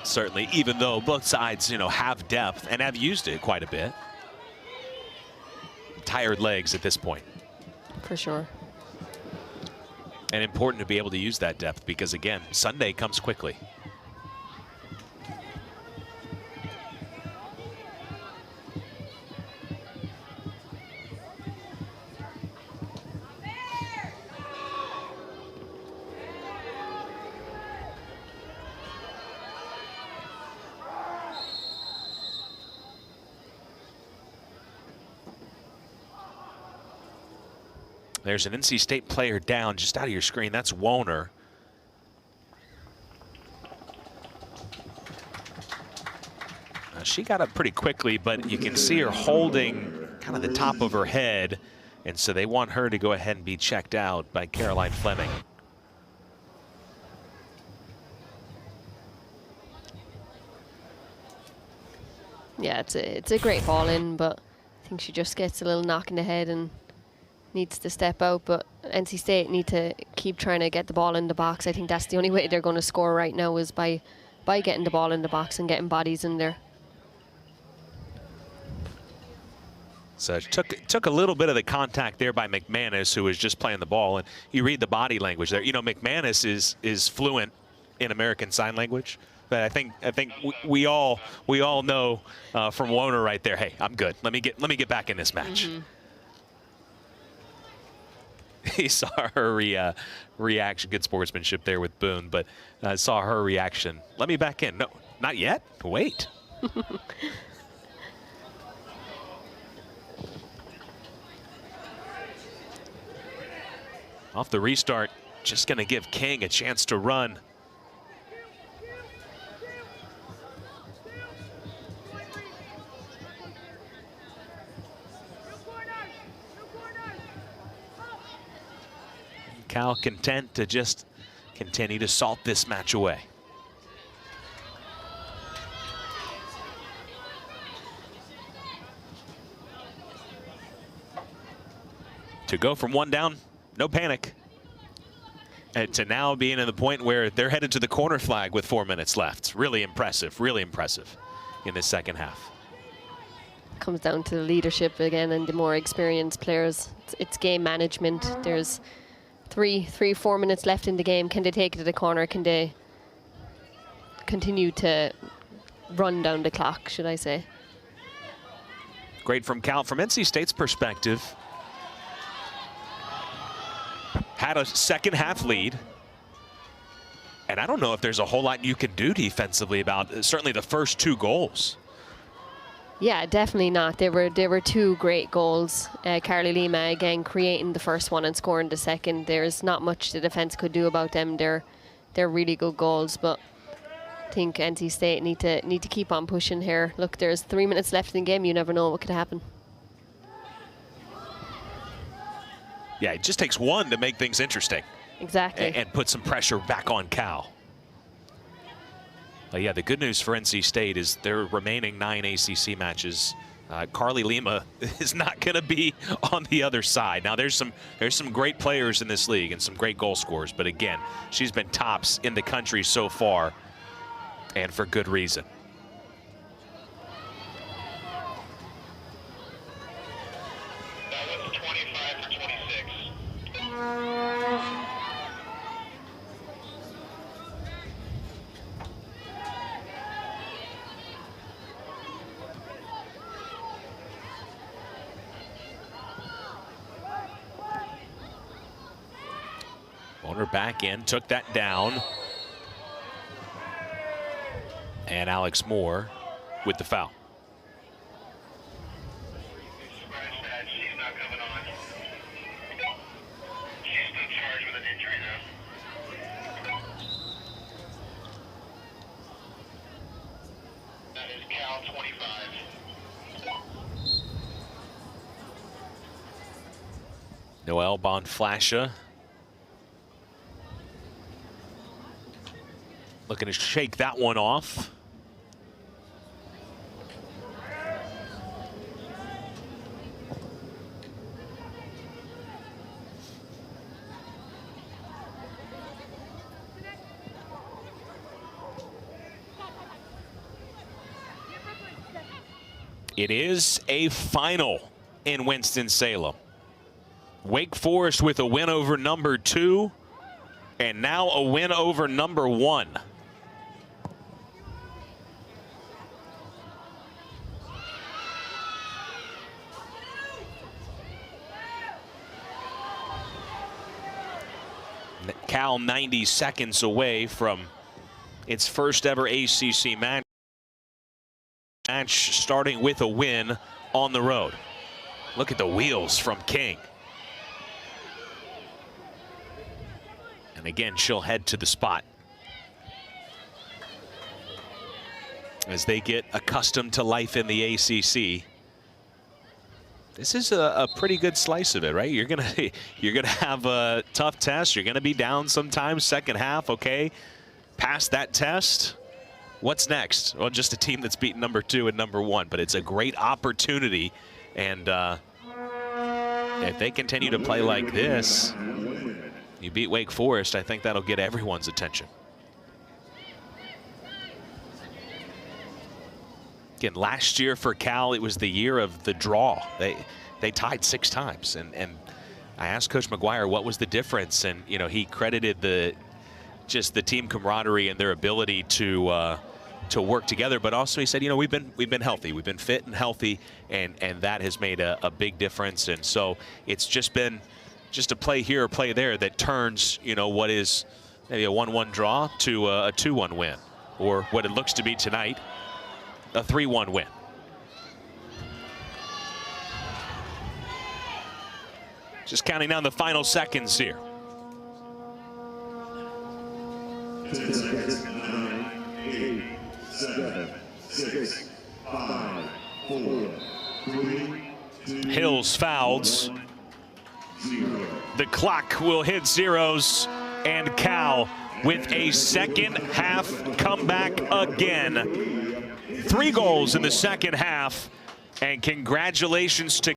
Certainly, even though both sides, have depth and have used it quite a bit. Tired legs at this point. For sure. And important to be able to use that depth, because again, Sunday comes quickly. There's an NC State player down just out of your screen. That's Woner. She got up pretty quickly, but you can see her holding kind of the top of her head, and so they want her to go ahead and be checked out by Caroline Fleming. Yeah, it's a great ball in, but I think she just gets a little knock in the head and needs to step out. But NC State need to keep trying to get the ball in the box. I think that's the only way they're going to score right now, is by getting the ball in the box and getting bodies in there. So it took a little bit of the contact there by McManus, who was just playing the ball. And you read the body language there. You know, McManus is fluent in American Sign Language. But I think we all know from Woner right there. Hey, I'm good. Let me get back in this match. Mm-hmm. He saw her reaction. Good sportsmanship there with Boone, but saw her reaction. Let me back in. No, not yet. Wait. Off the restart, just going to give King a chance to run. Cal content to just continue to salt this match away. To go from one down, no panic. And to now being in the point where they're headed to the corner flag with 4 minutes left. Really impressive in this second half. Comes down to the leadership again and the more experienced players. It's game management. There's 4 minutes left in the game. Can they take it to the corner? Can they continue to run down the clock, should I say? Great from Cal. From NC State's perspective, had a second half lead. And I don't know if there's a whole lot you can do defensively about certainly the first 2 goals. Yeah, definitely not. There were 2 great goals. Carly Lima again creating the first one and scoring the second. There's not much the defense could do about them. They're really good goals, but I think NC State need to keep on pushing here. Look, there's 3 minutes left in the game. You never know what could happen. Yeah, it just takes one to make things interesting. Exactly. And put some pressure back on Cal. But yeah, the good news for NC State is their remaining 9 ACC matches. Carly Lima is not going to be on the other side. Now there's some great players in this league and some great goal scorers, but again, she's been tops in the country so far, and for good reason. That was 25 for 26. Owner back in, took that down. And Alex Moore with the foul. Scratch that. She's not coming on. She's still charged with an injury, though. That is Cal 25. Noelle Bonflasha looking to shake that one off. It is a final in Winston-Salem. Wake Forest with a win over number 2, and now a win over number 1. Cal 90 seconds away from its first ever ACC match starting with a win on the road. Look at the wheels from King. And again, she'll head to the spot as they get accustomed to life in the ACC. This is a pretty good slice of it, right? You're gonna have a tough test. You're gonna be down sometimes second half. Okay, pass that test. What's next? Well, just a team that's beaten number 2 and number 1. But it's a great opportunity, and if they continue to play like this, you beat Wake Forest. I think that'll get everyone's attention. Again, last year for Cal, it was the year of the draw. They tied 6 times, and I asked Coach McGuire what was the difference, and you know, he credited just the team camaraderie and their ability to work together, but also he said, you know, we've been healthy, we've been fit and healthy, and that has made a big difference. And so it's just been a play here or play there that turns, you know, what is maybe a 1-1 draw to a 2-1 win, or what it looks to be tonight, a 3-1 win. Just counting down the final seconds here. 10 seconds. 9, 8, 7, 6, 5, 4, 3, 2, Hills fouls. 0. The clock will hit zeros, and Cal with a second half comeback again. 3 goals in the second half, and congratulations to